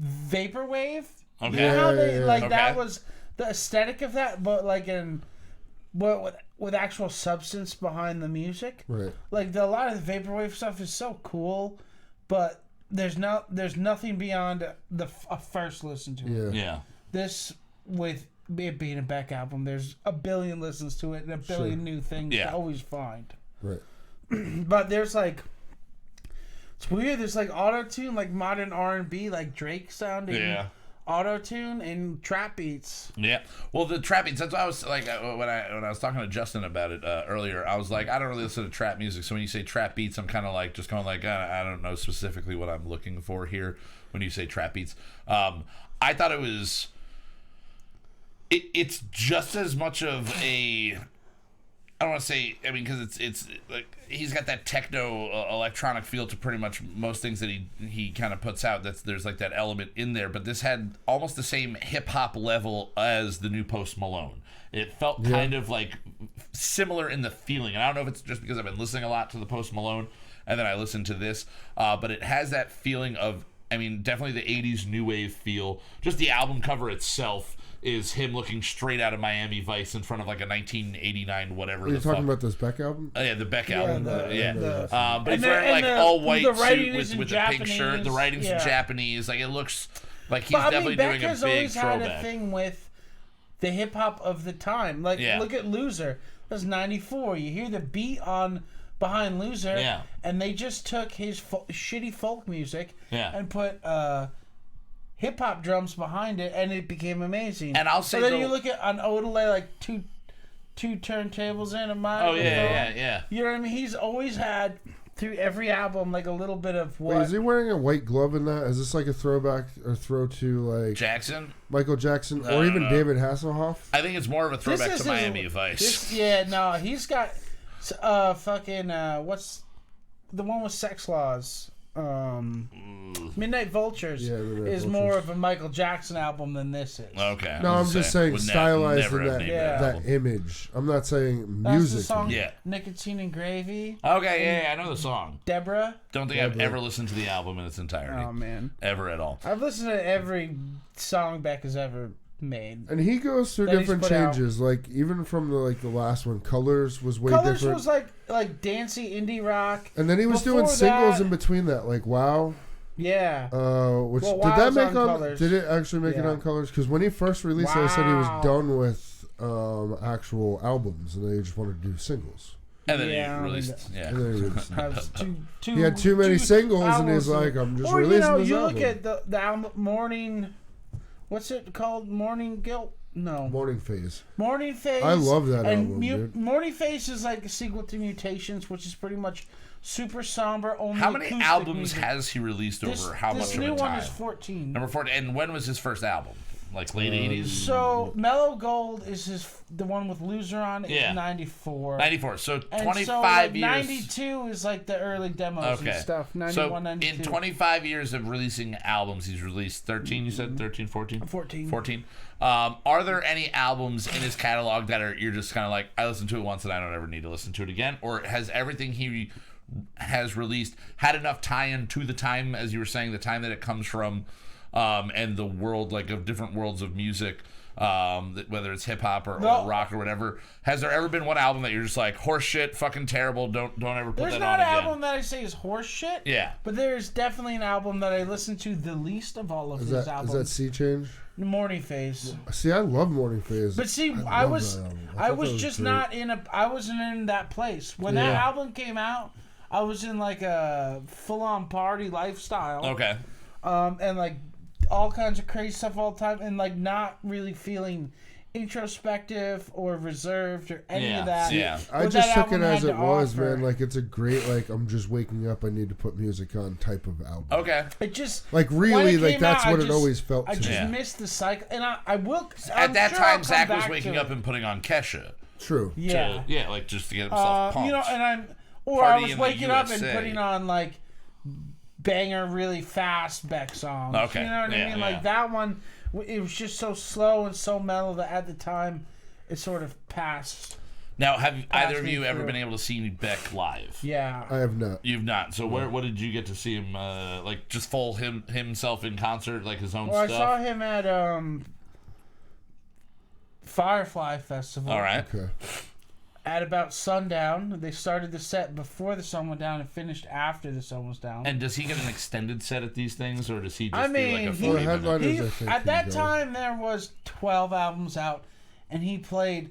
vaporwave. Okay. You know how they Yeah. like Okay. that was the aesthetic of that, but like with actual substance behind the music. Right. Like a lot of the vaporwave stuff is so cool, but there's nothing beyond a first listen to it. Yeah. Yeah. This with it being a Beck album, there's a billion listens to it and a billion new things Yeah. to always find. Right. But there's like, it's weird. There's like auto tune, like modern R&B, like Drake sounding Yeah. auto tune and trap beats. Yeah. Well, the trap beats. That's why I was like when I was talking to Justin about it earlier. I was like, I don't really listen to trap music. So when you say trap beats, I'm kind of like just going like I don't know specifically what I'm looking for here when you say trap beats. I thought it was. It's just as much of a. I don't want to say, I mean, because it's like he's got that techno electronic feel to pretty much most things that he kind of puts out. There's like that element in there, but this had almost the same hip hop level as the new Post Malone. It felt kind of like similar in the feeling, and I don't know if it's just because I've been listening a lot to the Post Malone, and then I listened to this, but it has that feeling of, I mean, definitely the 80s new wave feel. Just the album cover itself is him looking straight out of Miami Vice in front of like a 1989 whatever. Are you talking about this Beck album? Oh, yeah, the Beck album. But he's and wearing like the- all white the suit writing with is in the pink shirt. The Japanese, writing's in yeah. Japanese. Like, it looks like he's But, definitely Beck doing a has big always had a throwback. thing with the hip hop of the time. Like, Yeah. look at Loser. That's 94. You hear the beat on behind Loser, Yeah. and they just took his shitty folk music Yeah. and put hip hop drums behind it, and it became amazing. And I'll say but then though- you look at on Odelay, like two turntables and a microphone. Oh yeah. You know what I mean? He's always had through every album like a little bit of what. Wait, is he wearing a white glove in that? Is this like a throwback or throw to like Jackson. Michael Jackson No, or even no. David Hasselhoff? I think it's more of a throwback is to Miami Vice. He's got fucking what's the one with Sex Laws? Midnight Vultures Yeah, Midnight is Vultures. more of a Michael Jackson album than this is. Okay. No, I'm just saying would stylized never in have that, named Yeah. that album. image. I'm not saying That's music. the song Yeah. Nicotine and Gravy. Okay, yeah, I know the song. Deborah. Don't think I've ever listened to the album in its entirety. Oh man, Ever at all. I've listened to every song Beck has ever made. And he goes through that he's different put out. changes. Like even from the last one, Colors was way Colors different. was like dancey indie rock. And then he was doing Before singles that- in between that, like Wow. Yeah. Which Well, did Wow that was make on on? Colours. Did it actually make it Yeah. on Colors? Because when he first released it, he said he Wow. was done with actual albums, and they just wanted to do singles. And then Yeah, I he mean, released. Yeah. And then he released. Has two, He had too many two singles, and albums he's like, "I'm just or, releasing this you album." look at the album Morning. What's it called? Morning Guilt? No. Morning Phase. Morning Phase. I love that and album, dude. Morning Phase is like a sequel to Mutations, which is pretty much super somber. Only How many acoustic albums music. has he released over how this much of new a one time? is 14. Number 4. And when was his first album? Like late 80s? So Mellow Gold is the one with Loser on it. Yeah. Is 94. 94. So And 25 so, like, years. 92 is like the early demos Okay. and stuff. So 91, 92. in 25 years of releasing albums, he's released 13, you said? 13, 14? 14. 14. Are there any albums in his catalog that you're just kind of like, I listened to it once and I don't ever need to listen to it again? Or has everything he has released had enough tie-in to the time, as you were saying, the time that it comes from, and the world, like, of different worlds of music, whether it's hip-hop or rock or whatever? Has there ever been one album that you're just like, horse shit, fucking terrible, don't ever put There's that not on an again? album that I say is horse shit. Yeah. But there's definitely an album that I listen to the least of all of Is his that albums. Sea Change? Morning Phase. See, I love Morning Phase. But see, I I love was that album. I I thought was that was just great. not in I wasn't in that place. When that Yeah. album came out, I was in like a full on party lifestyle. Okay. And like all kinds of crazy stuff all the time, and like not really feeling introspective or reserved or any of that. Yeah. I what just that took it album as had it to was, offer. man. Like it's a great, like I'm just waking up. I need to put music on type of album. Okay. It just Like when really, it like came that's out, what I it just- always felt I to just me. Yeah. missed the cycle, and I will. At that I'm sure I'll time, come Zach was back waking to up it. and putting on Kesha. True. Yeah. Yeah, like just to get himself pumped. You know, and I Party was in the waking up and USA. putting on like banger, really fast Beck songs. Okay. You know what I Yeah, mean? yeah. Like that one, it was just so slow and so mellow that at the time, it sort of passed. Now, have either of me you ever through. been able to see Beck live? Yeah. I have not. You've not. So what did you get to see him? Like just full himself in concert, like his own Well, I stuff. saw him at Firefly Festival. All right. Okay. At about sundown, they started the set before the sun went down and finished after the sun was down. And does he get an extended set at these things, or does he just I do mean, like a he- 40 Well, minute? headliners, I think, At can that go. time, there was 12 albums out, and he played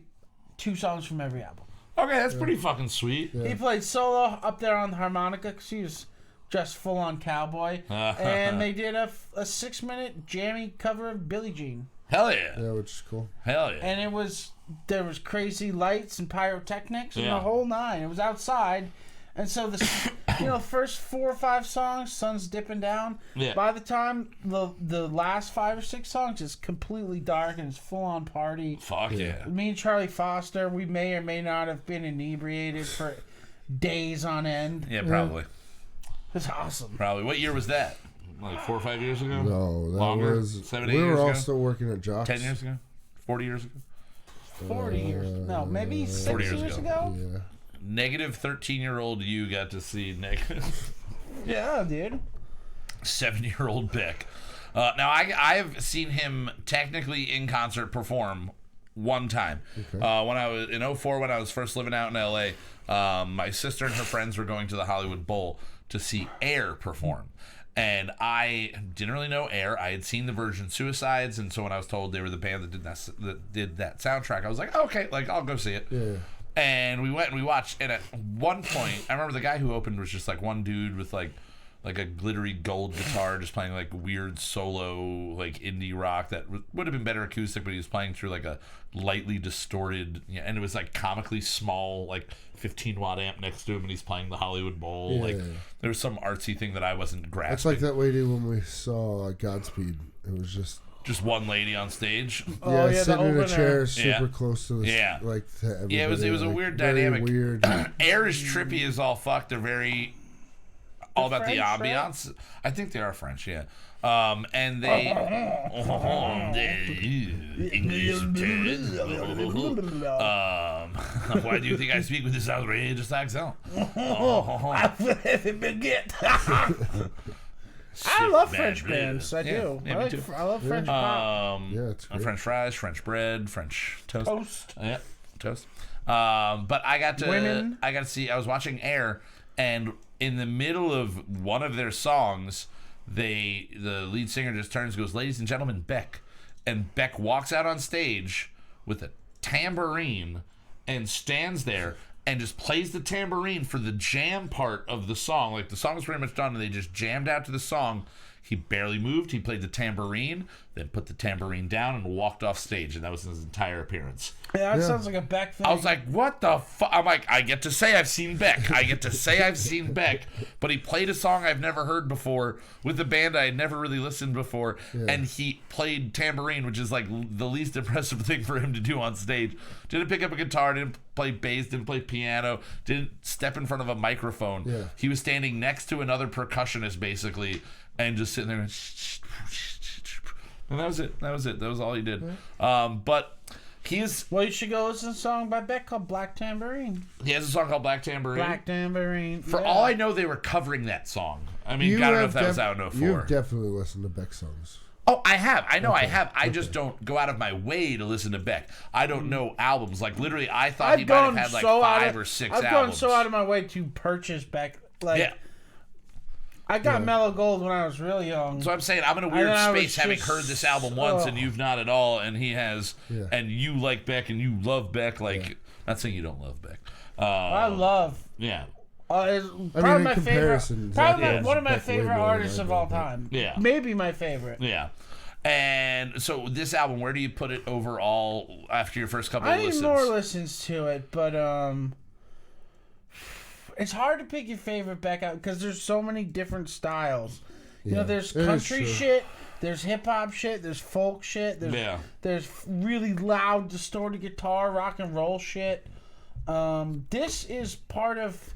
2 songs from every album. Okay, that's pretty fucking sweet. He played solo up there on the harmonica because he was just full on cowboy. And they did a 6-minute jammy cover of Billie Jean. Hell yeah. Yeah, which is cool. Hell yeah. And there was crazy lights and pyrotechnics and Yeah. the whole nine. It was outside. And so you know, first 4 or 5 songs, sun's dipping down. Yeah. By the time the last 5 or 6 songs is completely dark and it's full on party. Fuck yeah. Me and Charlie Foster, we may or may not have been inebriated for days on end. Yeah, probably. It's awesome. Probably. What year was that? Like 4 or 5 years ago? No, that Longer? was 7, 8 we years were all ago? still working at Jocks. 10 years ago? 40 years ago? 40 years. No, maybe 6 40 years years ago. ago. Yeah. Negative 13-year-old you got to see negative Yeah, dude. 7-year-old Beck. Now, I've seen him technically in concert perform one time. Okay. When I was in 04, when I was first living out in LA, my sister and her friends were going to the Hollywood Bowl to see Air perform. And I didn't really know Air. I had seen the Virgin Suicides, and so when I was told they were the band that did that soundtrack, I was like, okay, like I'll go see it. Yeah. And we went and we watched. And at one point, I remember the guy who opened was just like one dude with like a glittery gold guitar, just playing like weird solo like indie rock that would have been better acoustic, but he was playing through like a lightly distorted, and it was like comically small, like 15-watt amp next to him, and he's playing the Hollywood Bowl. Yeah. Like there was some artsy thing that I wasn't grasping. It's like that lady when we saw Godspeed. It was just one lady on stage. Oh, yeah, the sitting in a opener. chair, super Yeah. close to the Yeah. like to everybody. Yeah, it was a like, weird very dynamic. Weird. Air is trippy as all fuck. They're very all about the French, right? ambiance. I think they are French, yeah. And they English. Why do you think I speak with this outrageous accent? I love Man, French really. bands. I Yeah. do. Yeah, I me like. too. I love French pop. Yeah, it's great. French fries, French bread, French toast. Toast. Yeah, toast. But I got to Women. I got to see. I was watching Air, and in the middle of one of their songs, the lead singer just turns and goes, "Ladies and gentlemen, Beck," and Beck walks out on stage with a tambourine and stands there and just plays the tambourine for the jam part of the song. Like the song was pretty much done, and they just jammed out to the song. He barely moved. He played the tambourine, then put the tambourine down and walked off stage, and that was his entire appearance. Yeah, that sounds like a Beck thing. I was like, what the fuck? I'm like, I get to say I've seen Beck. I get to say I've seen Beck. But he played a song I've never heard before with a band I had never really listened before. And he played tambourine, which is like the least impressive thing for him to do on stage. Didn't pick up a guitar, didn't play bass, didn't play piano, didn't step in front of a microphone. Yeah. He was standing next to another percussionist, basically, and just sitting there and that was it. That was all he did. But he's Well, you should go listen to a song by Beck called Black Tambourine. he has a song called Black Tambourine. Black Tambourine. For yeah. all I know, they were covering that song. I mean, I don't know if that was out in 04. You've definitely listened to Beck songs. Oh, I have. I know I have. I just don't go out of my way to listen to Beck. I don't know albums. Like, literally, I thought he might have had like 5 or 6 I've albums. gone so out of my way to purchase Beck. Like, Yeah. I got Mellow Gold when I was really young. So I'm saying I'm in a weird then I was space having just- heard this album once oh. and you've not at all, and he has, Yeah. and you like Beck and you love Beck. Like, not saying you don't love Beck. I love. Yeah. It's in probably my favorite. comparison, Probably Zach one of my loves Beck way favorite more than artists I of do, all but- time. Yeah. Maybe my favorite. Yeah. And so this album, where do you put it overall after your first couple I of need listens? more listens to it, but it's hard to pick your favorite Beck out because there's so many different styles. You know, there's it is country true. shit, there's hip hop shit, there's folk shit, there's Yeah. there's really loud distorted guitar, rock and roll shit. This is part of.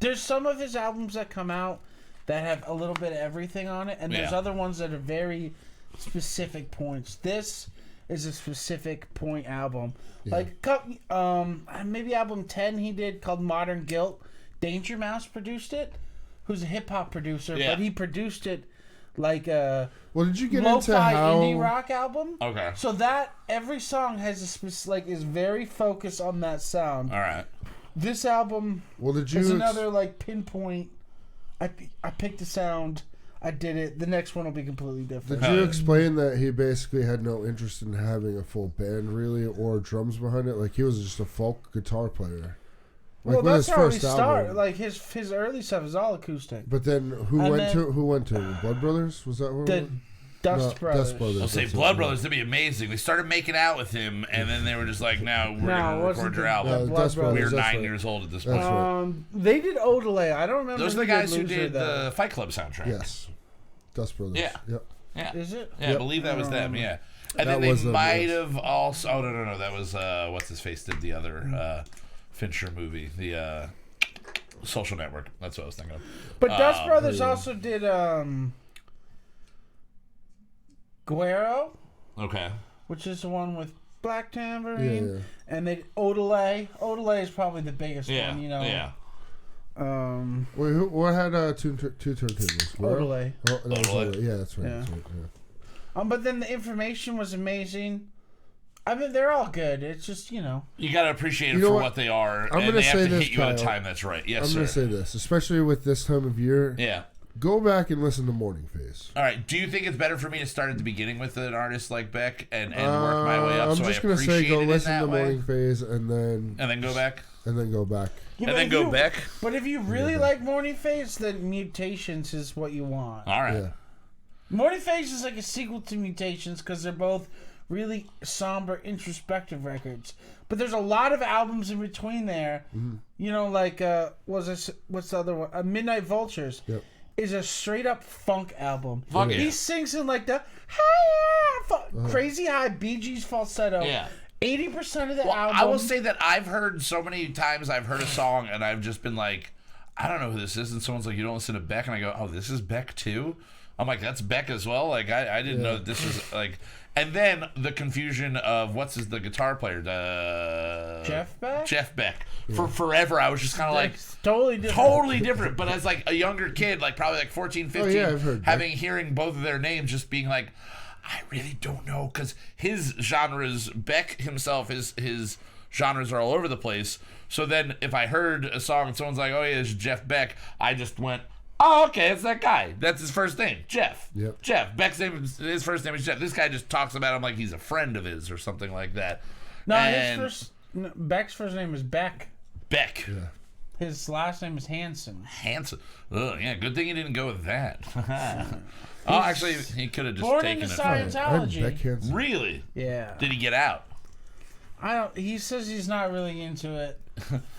There's some of his albums that come out that have a little bit of everything on it, and there's Yeah. other ones that are very specific points. This is a specific point album. Like maybe album 10 he did called Modern Guilt. Danger Mouse produced it, who's a hip hop producer, Yeah. but he produced it like a Well, did you get into lo-fi how? indie rock album. Okay. So that every song has is very focused on that sound. All right. This album Well, did you? is another like pinpoint. I picked a sound. I did it. The next one will be completely different. Did you explain that he basically had no interest in having a full band, really, or drums behind it? Like he was just a folk guitar player. Like Well, with that's his how he first started. album. Like his early stuff is all acoustic. But then who And went then- to Blood Brothers? Was that what? The it was? Dust Brothers. I'll say that's Blood it. Brothers. That'd be amazing. They started making out with him, and then they were just like, "No, we're No, gonna it wasn't record your the- album." No, Blood Dust Brothers. We Brothers. were that's 9 right. years old at this That's point. right. They did Odelay. I don't remember. Those are the who did guys who Loser, did though. the Fight Club soundtrack. Yes. Dust Brothers. Yeah. Yep. Yeah. Is it? Yeah, I believe that was them. Yeah. And That then they was them, might yes. have also. Oh no, that was what's his face did the other Fincher movie, the Social Network. That's what I was thinking of. But Dust Brothers also did Guero, Okay. which is the one with Black Tambourine, Yeah. and they Odelay. Odelay is probably the biggest Yeah. one, you know. Yeah. Wait, what had two turntables? Odelay. Oh, that was Odelay. Odelay. Yeah, that's right. Yeah. That's right, yeah. But then the information was amazing. I mean, they're all good. It's just, you know. You gotta appreciate it You know for what? what they are, I'm and gonna they have say to this, hit you at a Kyle. time that's right. Yes, I'm sir. going to say this, especially with this time of year. Yeah. Go back and listen to Morning Phase. All right. Do you think it's better for me to start at the beginning with an artist like Beck and work my way up? I'm so just I gonna appreciate say go it in listen that to way? Morning Phase and then go back, go back. Yeah, and but then if go you- back. But if you really like Morning Phase, then Mutations is what you want. All right. Yeah. Morning Phase is like a sequel to Mutations because they're both really somber, introspective records. But there's a lot of albums in between there. Mm-hmm. You know, like what's the other one? Midnight Vultures Yep. is a straight up funk album. Fuck He yeah. sings in like the crazy high Bee Gees falsetto. Yeah. 80% of the Well, album. I will say that I've heard so many times I've heard a song and I've just been like, I don't know who this is, and someone's like, you don't listen to Beck, and I go, oh, this is Beck too. I'm like, that's Beck as well. Like I didn't know that this was like. And then the confusion of the guitar player, Jeff Beck? Jeff Beck. For forever, I was just kind of like, totally different. totally different. But as like a younger kid, like probably like 14, 15, yeah, I've heard that. hearing both of their names, just being like, I really don't know, because his genres, Beck himself, his genres are all over the place. So then if I heard a song and someone's like, oh yeah, it's Jeff Beck, I just went, oh, okay, it's that guy. That's his first name, Jeff. Yep. Jeff. Beck's name, his first name is Jeff. This guy just talks about him like he's a friend of his or something like that. No, And Beck's first name is Beck. Beck. His last name is Hansen. Handsome. Ugh, yeah, good thing he didn't go with that. Oh, actually, he could have just Born taken into it. science. I'm Scientology. Beck Hansen. Really? Yeah. Did he get out? I don't. He says he's not really into it.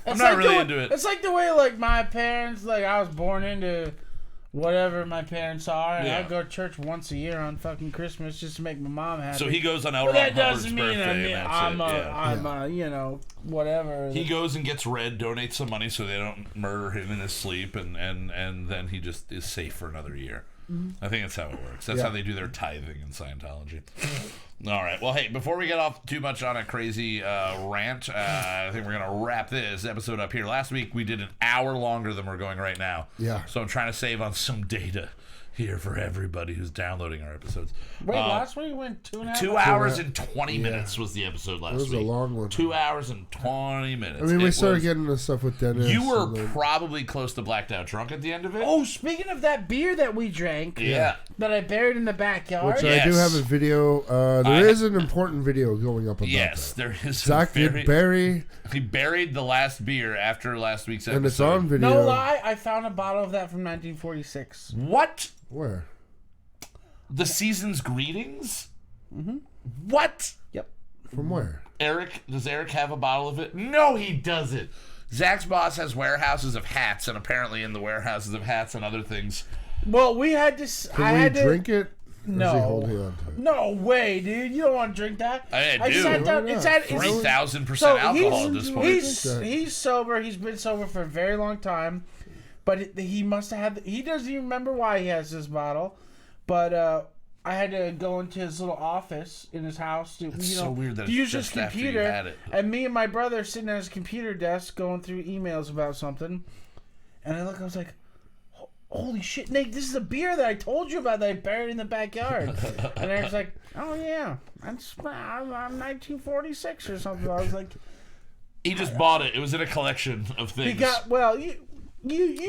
I'm not really into it. It's like the way like my parents. Like I was born into whatever my parents are, and Yeah. I go to church once a year on fucking Christmas just to make my mom happy. So he goes on L. But Ron that Hubbard's doesn't birthday, mean and that's I'm it. a, Yeah. I'm a, you know, whatever. He goes and gets red, donates some money so they don't murder him in his sleep, and then he just is safe for another year. I think that's how it works. That's how they do their tithing in Scientology. All right. Well, hey, before we get off too much on a crazy rant, I think we're going to wrap this episode up here. Last week, we did an hour longer than we're going right now. Yeah. So I'm trying to save on some data here for everybody who's downloading our episodes. Wait, last week went 2.5 2 hours and 20 minutes was the episode last It was week. a long one. 2 hours and 20 minutes. I mean, we It started was- getting into stuff with Dennis. You were and then- probably close to blacked out drunk at the end of it. Oh, speaking of that beer that we drank, Yeah. that I buried in the backyard. which Yes. I do have a video. There is an important video going up about Yes, that. there is. Zach did bury, He buried the last beer after last week's episode. and it's on video. No lie, I found a bottle of that from 1946. What? Where? The season's greetings? Mm-hmm. What? Yep. From where? Does Eric have a bottle of it? No, he doesn't. Zach's boss has warehouses of hats, and apparently in the warehouses of hats and other things. Well, we had to. Can I we had to drink it? Or No. Is he holding on to it? No way, dude. You don't want to drink that. I do. sat down. Why It's not? at. It's, 3,000% so alcohol at this point. He's sober. He's been sober for a very long time, but he must have had. He doesn't even remember why he has this bottle, but I had to go into his little office in his house to so weird that to it's use his just after you computer, had it. and me and my brother sitting at his computer desk going through emails about something, and I was like. Holy shit, Nate, this is a beer that I told you about that I buried in the backyard. And Eric's like, oh yeah, I'm 1946 or something. I was like, He just bought it. It was in a collection of things. you got, well, you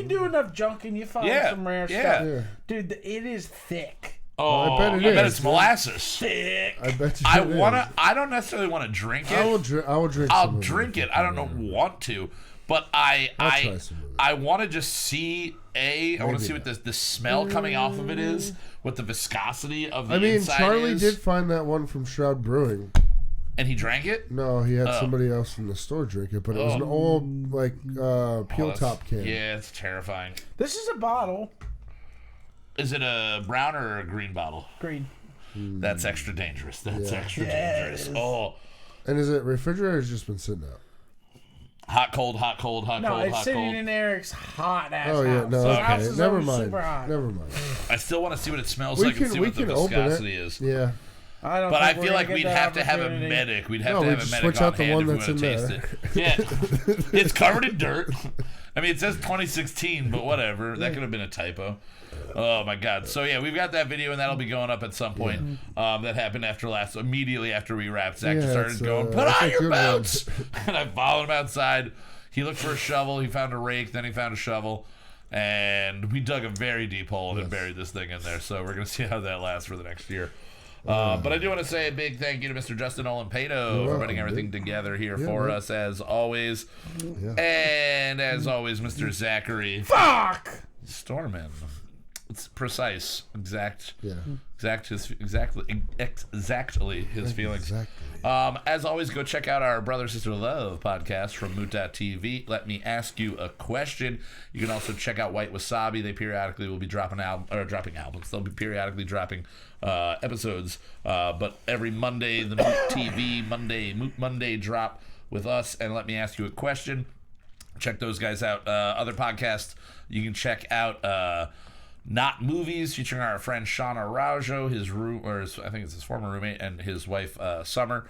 do enough junk and you find Yeah, some rare yeah. stuff. Yeah. Dude, it is thick. Oh, I bet it is, it's man. molasses. Thick. I bet you. I it is. wanna. I don't necessarily want to drink it. I will drink. I'll some of drink it. I don't know want to, But try I some of it. I want to just see I want to see what the smell coming off of it is, what the viscosity of the inside Charlie is. did find that one from Shroud Brewing. And he drank it? No, he had somebody else in the store drink it, but it was an old peel top can. Yeah, it's terrifying. This is a bottle. Is it a brown or a green bottle? Green. That's extra dangerous. That's extra Yeah, dangerous. it is. Oh, And is it refrigerated or has it just been sitting out? hot, cold, hot, cold, hot, No, cold, it's hot, sitting cold. in Eric's hot ass Oh yeah, house. no, His house okay. is Never always mind. super hot. Never mind. I still want to see what it smells We like and can see we what the can open viscosity it. is. Yeah. I don't But I think we're feel gonna like get we'd that have to have a opportunity. medic. We'd have No, to we have a just medic switch on out the hand one if we that's want to in taste it. Yeah, it's covered in dirt. I mean, it says 2016, but whatever. That could have been a typo. Oh my God! So yeah, we've got that video, and that'll be going up at some point. That happened immediately after we wrapped. Zach just started it's, going, "Put that's on a your good one." boots!" And I followed him outside. He looked for a shovel. He found a rake. Then he found a shovel. And we dug a very deep hole and buried this thing in there. So we're going to see how that lasts for the next year. But I do want to say a big thank you to Mr. Justin Olampado for putting everything together here for us, as always. Yeah. And as always, Mr. Zachary Fuck! Storman. It's precise, exactly his feelings. Exactly. As always, go check out our Brother Sister Love podcast from Moot.tv. Let me ask you a question. You can also check out White Wasabi. They periodically will be dropping albums. They'll be periodically dropping episodes. But every Monday, the Moot TV Moot Monday drop with us. And let me ask you a question. Check those guys out. Other podcasts you can check out. Not Movies, featuring our friend Sean Araujo, I think it's his former roommate, and his wife Summer.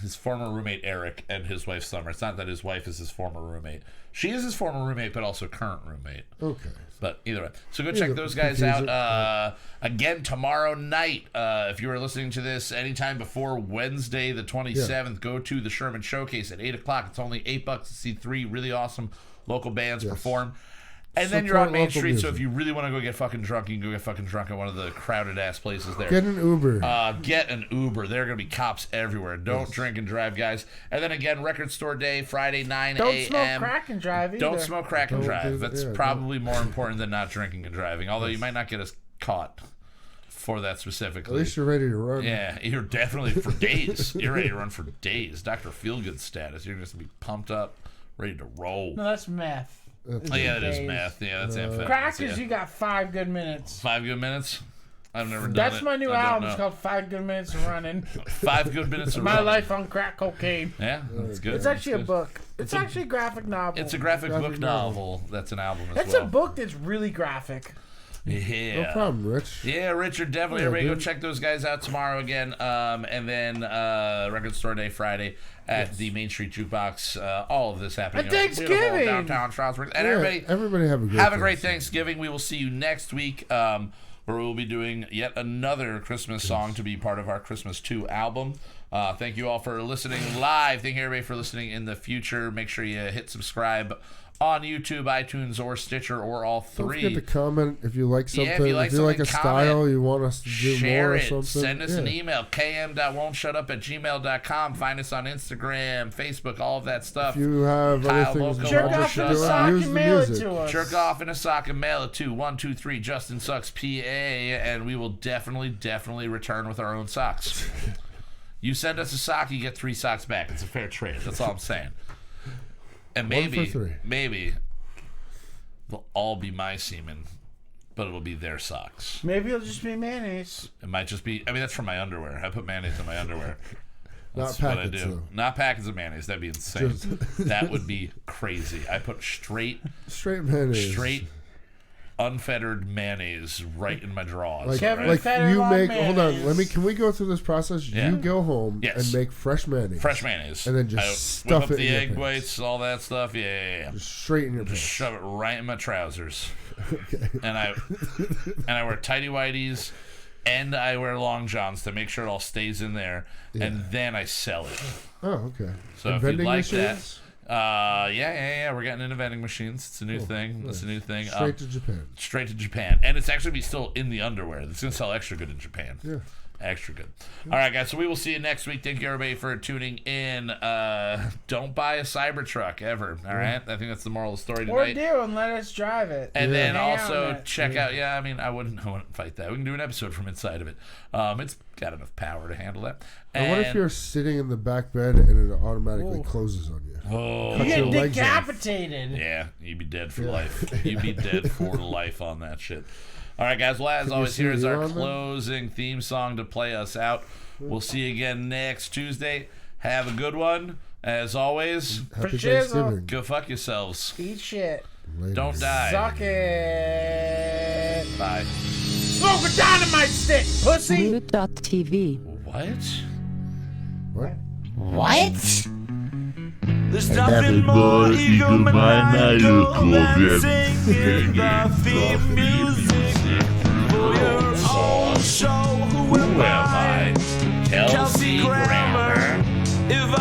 His former roommate Eric and his wife Summer. It's not that his wife is his former roommate. She is his former roommate, but also current roommate. Okay. But either way, so go check those guys out. Again tomorrow night. If you are listening to this anytime before Wednesday the 27th, go to the Sherman Showcase at 8:00. It's only $8 to see 3 really awesome local bands perform. And then you're on Main local Street, music. so if you really want to go get fucking drunk, you can go get fucking drunk at one of the crowded-ass places there. Get an Uber. Get an Uber. There are going to be cops everywhere. Don't drink and drive, guys. And then again, Record Store Day, Friday, 9 Don't a.m. smoke crack and drive either. Don't smoke crack and Don't drive. do that. That's Yeah, probably more important than not drinking and driving, although you might not get us caught for that At specifically. least you're ready to run. Yeah, you're definitely for days. You're ready to run for days. Dr. Feelgood status. You're just going to be pumped up, ready to roll. No, that's meth. Oh, yeah, that is days. meth. Yeah, that's amphetamines. Crack yeah. is you got 5 good minutes. 5 good minutes? I've never done That's it. my new I don't album. know. It's called 5 Good Minutes of Running. 5 good minutes of My running. life on crack cocaine. Yeah, that's good. It's actually a That's good. book. It's actually a graphic novel. It's a graphic book novel. That's an album as It's well. a book that's really graphic. Yeah. No problem, Rich. Yeah, Richard, definitely. Yeah, Everybody go dude. check those guys out tomorrow again. And then Record Store Day Friday at the Main Street Jukebox. All of this happening. And in beautiful Thanksgiving! downtown Stroudsburg. And Yeah, everybody have a great Thanksgiving. We will see you next week, where we'll be doing yet another Christmas song to be part of our Christmas 2 album. Thank you all for listening live. Thank you, everybody, for listening in the future. Make sure you hit subscribe on YouTube, iTunes, or Stitcher, or all Don't 3. forget to comment if you like something. Yeah, if you like a something, style comment. you want us to do Share more it. or something. Send us an Yeah. email, km.won'tshutup@gmail.com. Find us on Instagram, Facebook, all of that stuff. If you have Kyle other things Loco, you Jerk want Moucha, us off to in a do, sock use and the mail it music. to us. Jerk off in a sock and mail it to 123 Justin Sucks PA, and we will definitely return with our own socks. You send us a sock, you get 3 socks back. It's a fair trade. That's all I'm saying. And One for 3. maybe they'll all be my semen, but it'll be their socks. Maybe it'll just be mayonnaise. It might just be. I mean, that's from my underwear. I put mayonnaise in my underwear. Not That's what I packets, do. though. Not packets of mayonnaise. That'd be insane. That would be crazy. I put straight, Straight unfettered mayonnaise right in my drawers. Like, Kevin right? Federer you on make. Hold on. mayonnaise. Can we go through this process? Yeah. You go home Yes. and make fresh mayonnaise. Fresh mayonnaise. And then just I stuff whip up it the in your egg pants. whites, all that stuff. Yeah. Just straight in your Just pants. shove it right in my trousers. Okay. And I wear tighty whities, and I wear long johns to make sure it all stays in there, and then I sell it. Oh, okay. So And if you'd vending like machines? yeah, we're getting into vending machines. It's a new thing. It's a new thing. Straight to Japan. Straight to Japan, and it's actually be still in the underwear. It's gonna sell extra good in Japan. Yeah. Extra good. All right, guys. So we will see you next week. Thank you, everybody, for tuning in. Don't buy a Cybertruck ever. All right. I think that's the moral of the story Or tonight. do and let us drive it. And then Hang also on it. check out. Yeah, I mean, I wouldn't fight that. We can do an episode from inside of it. It's got enough power to handle that. And what if you're sitting in the back bed and it automatically closes on you? Oh, Cut You your get legs off. decapitated. yeah, you'd be dead for life. You'd be dead for life on that shit. All right, guys. Well, as always, here is our on them? closing theme song to play us out. We'll see you again next Tuesday. Have a good one. As always, Happy shizzle. Thanksgiving. go fuck yourselves. Eat shit. Later. Don't die. Suck it. Bye. Smoke a dynamite stick, pussy. Root.tv. What? What? What? There's nothing more egomaniacal than singing the theme music for your own show. Who am I? Kelsey Grammer. If I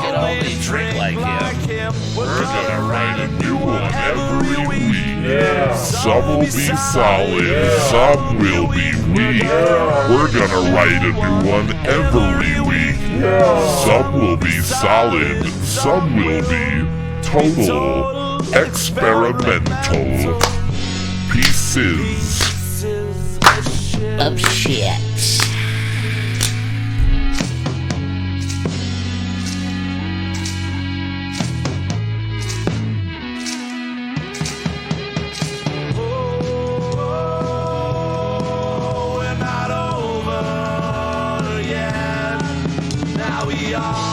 could only drink like him, We're gonna write a new one every week. Some will be solid, some will be weak. We're gonna write a new one every week. Some will be solid, some will be total experimental pieces. Of shit. We're not over yet. Now we are.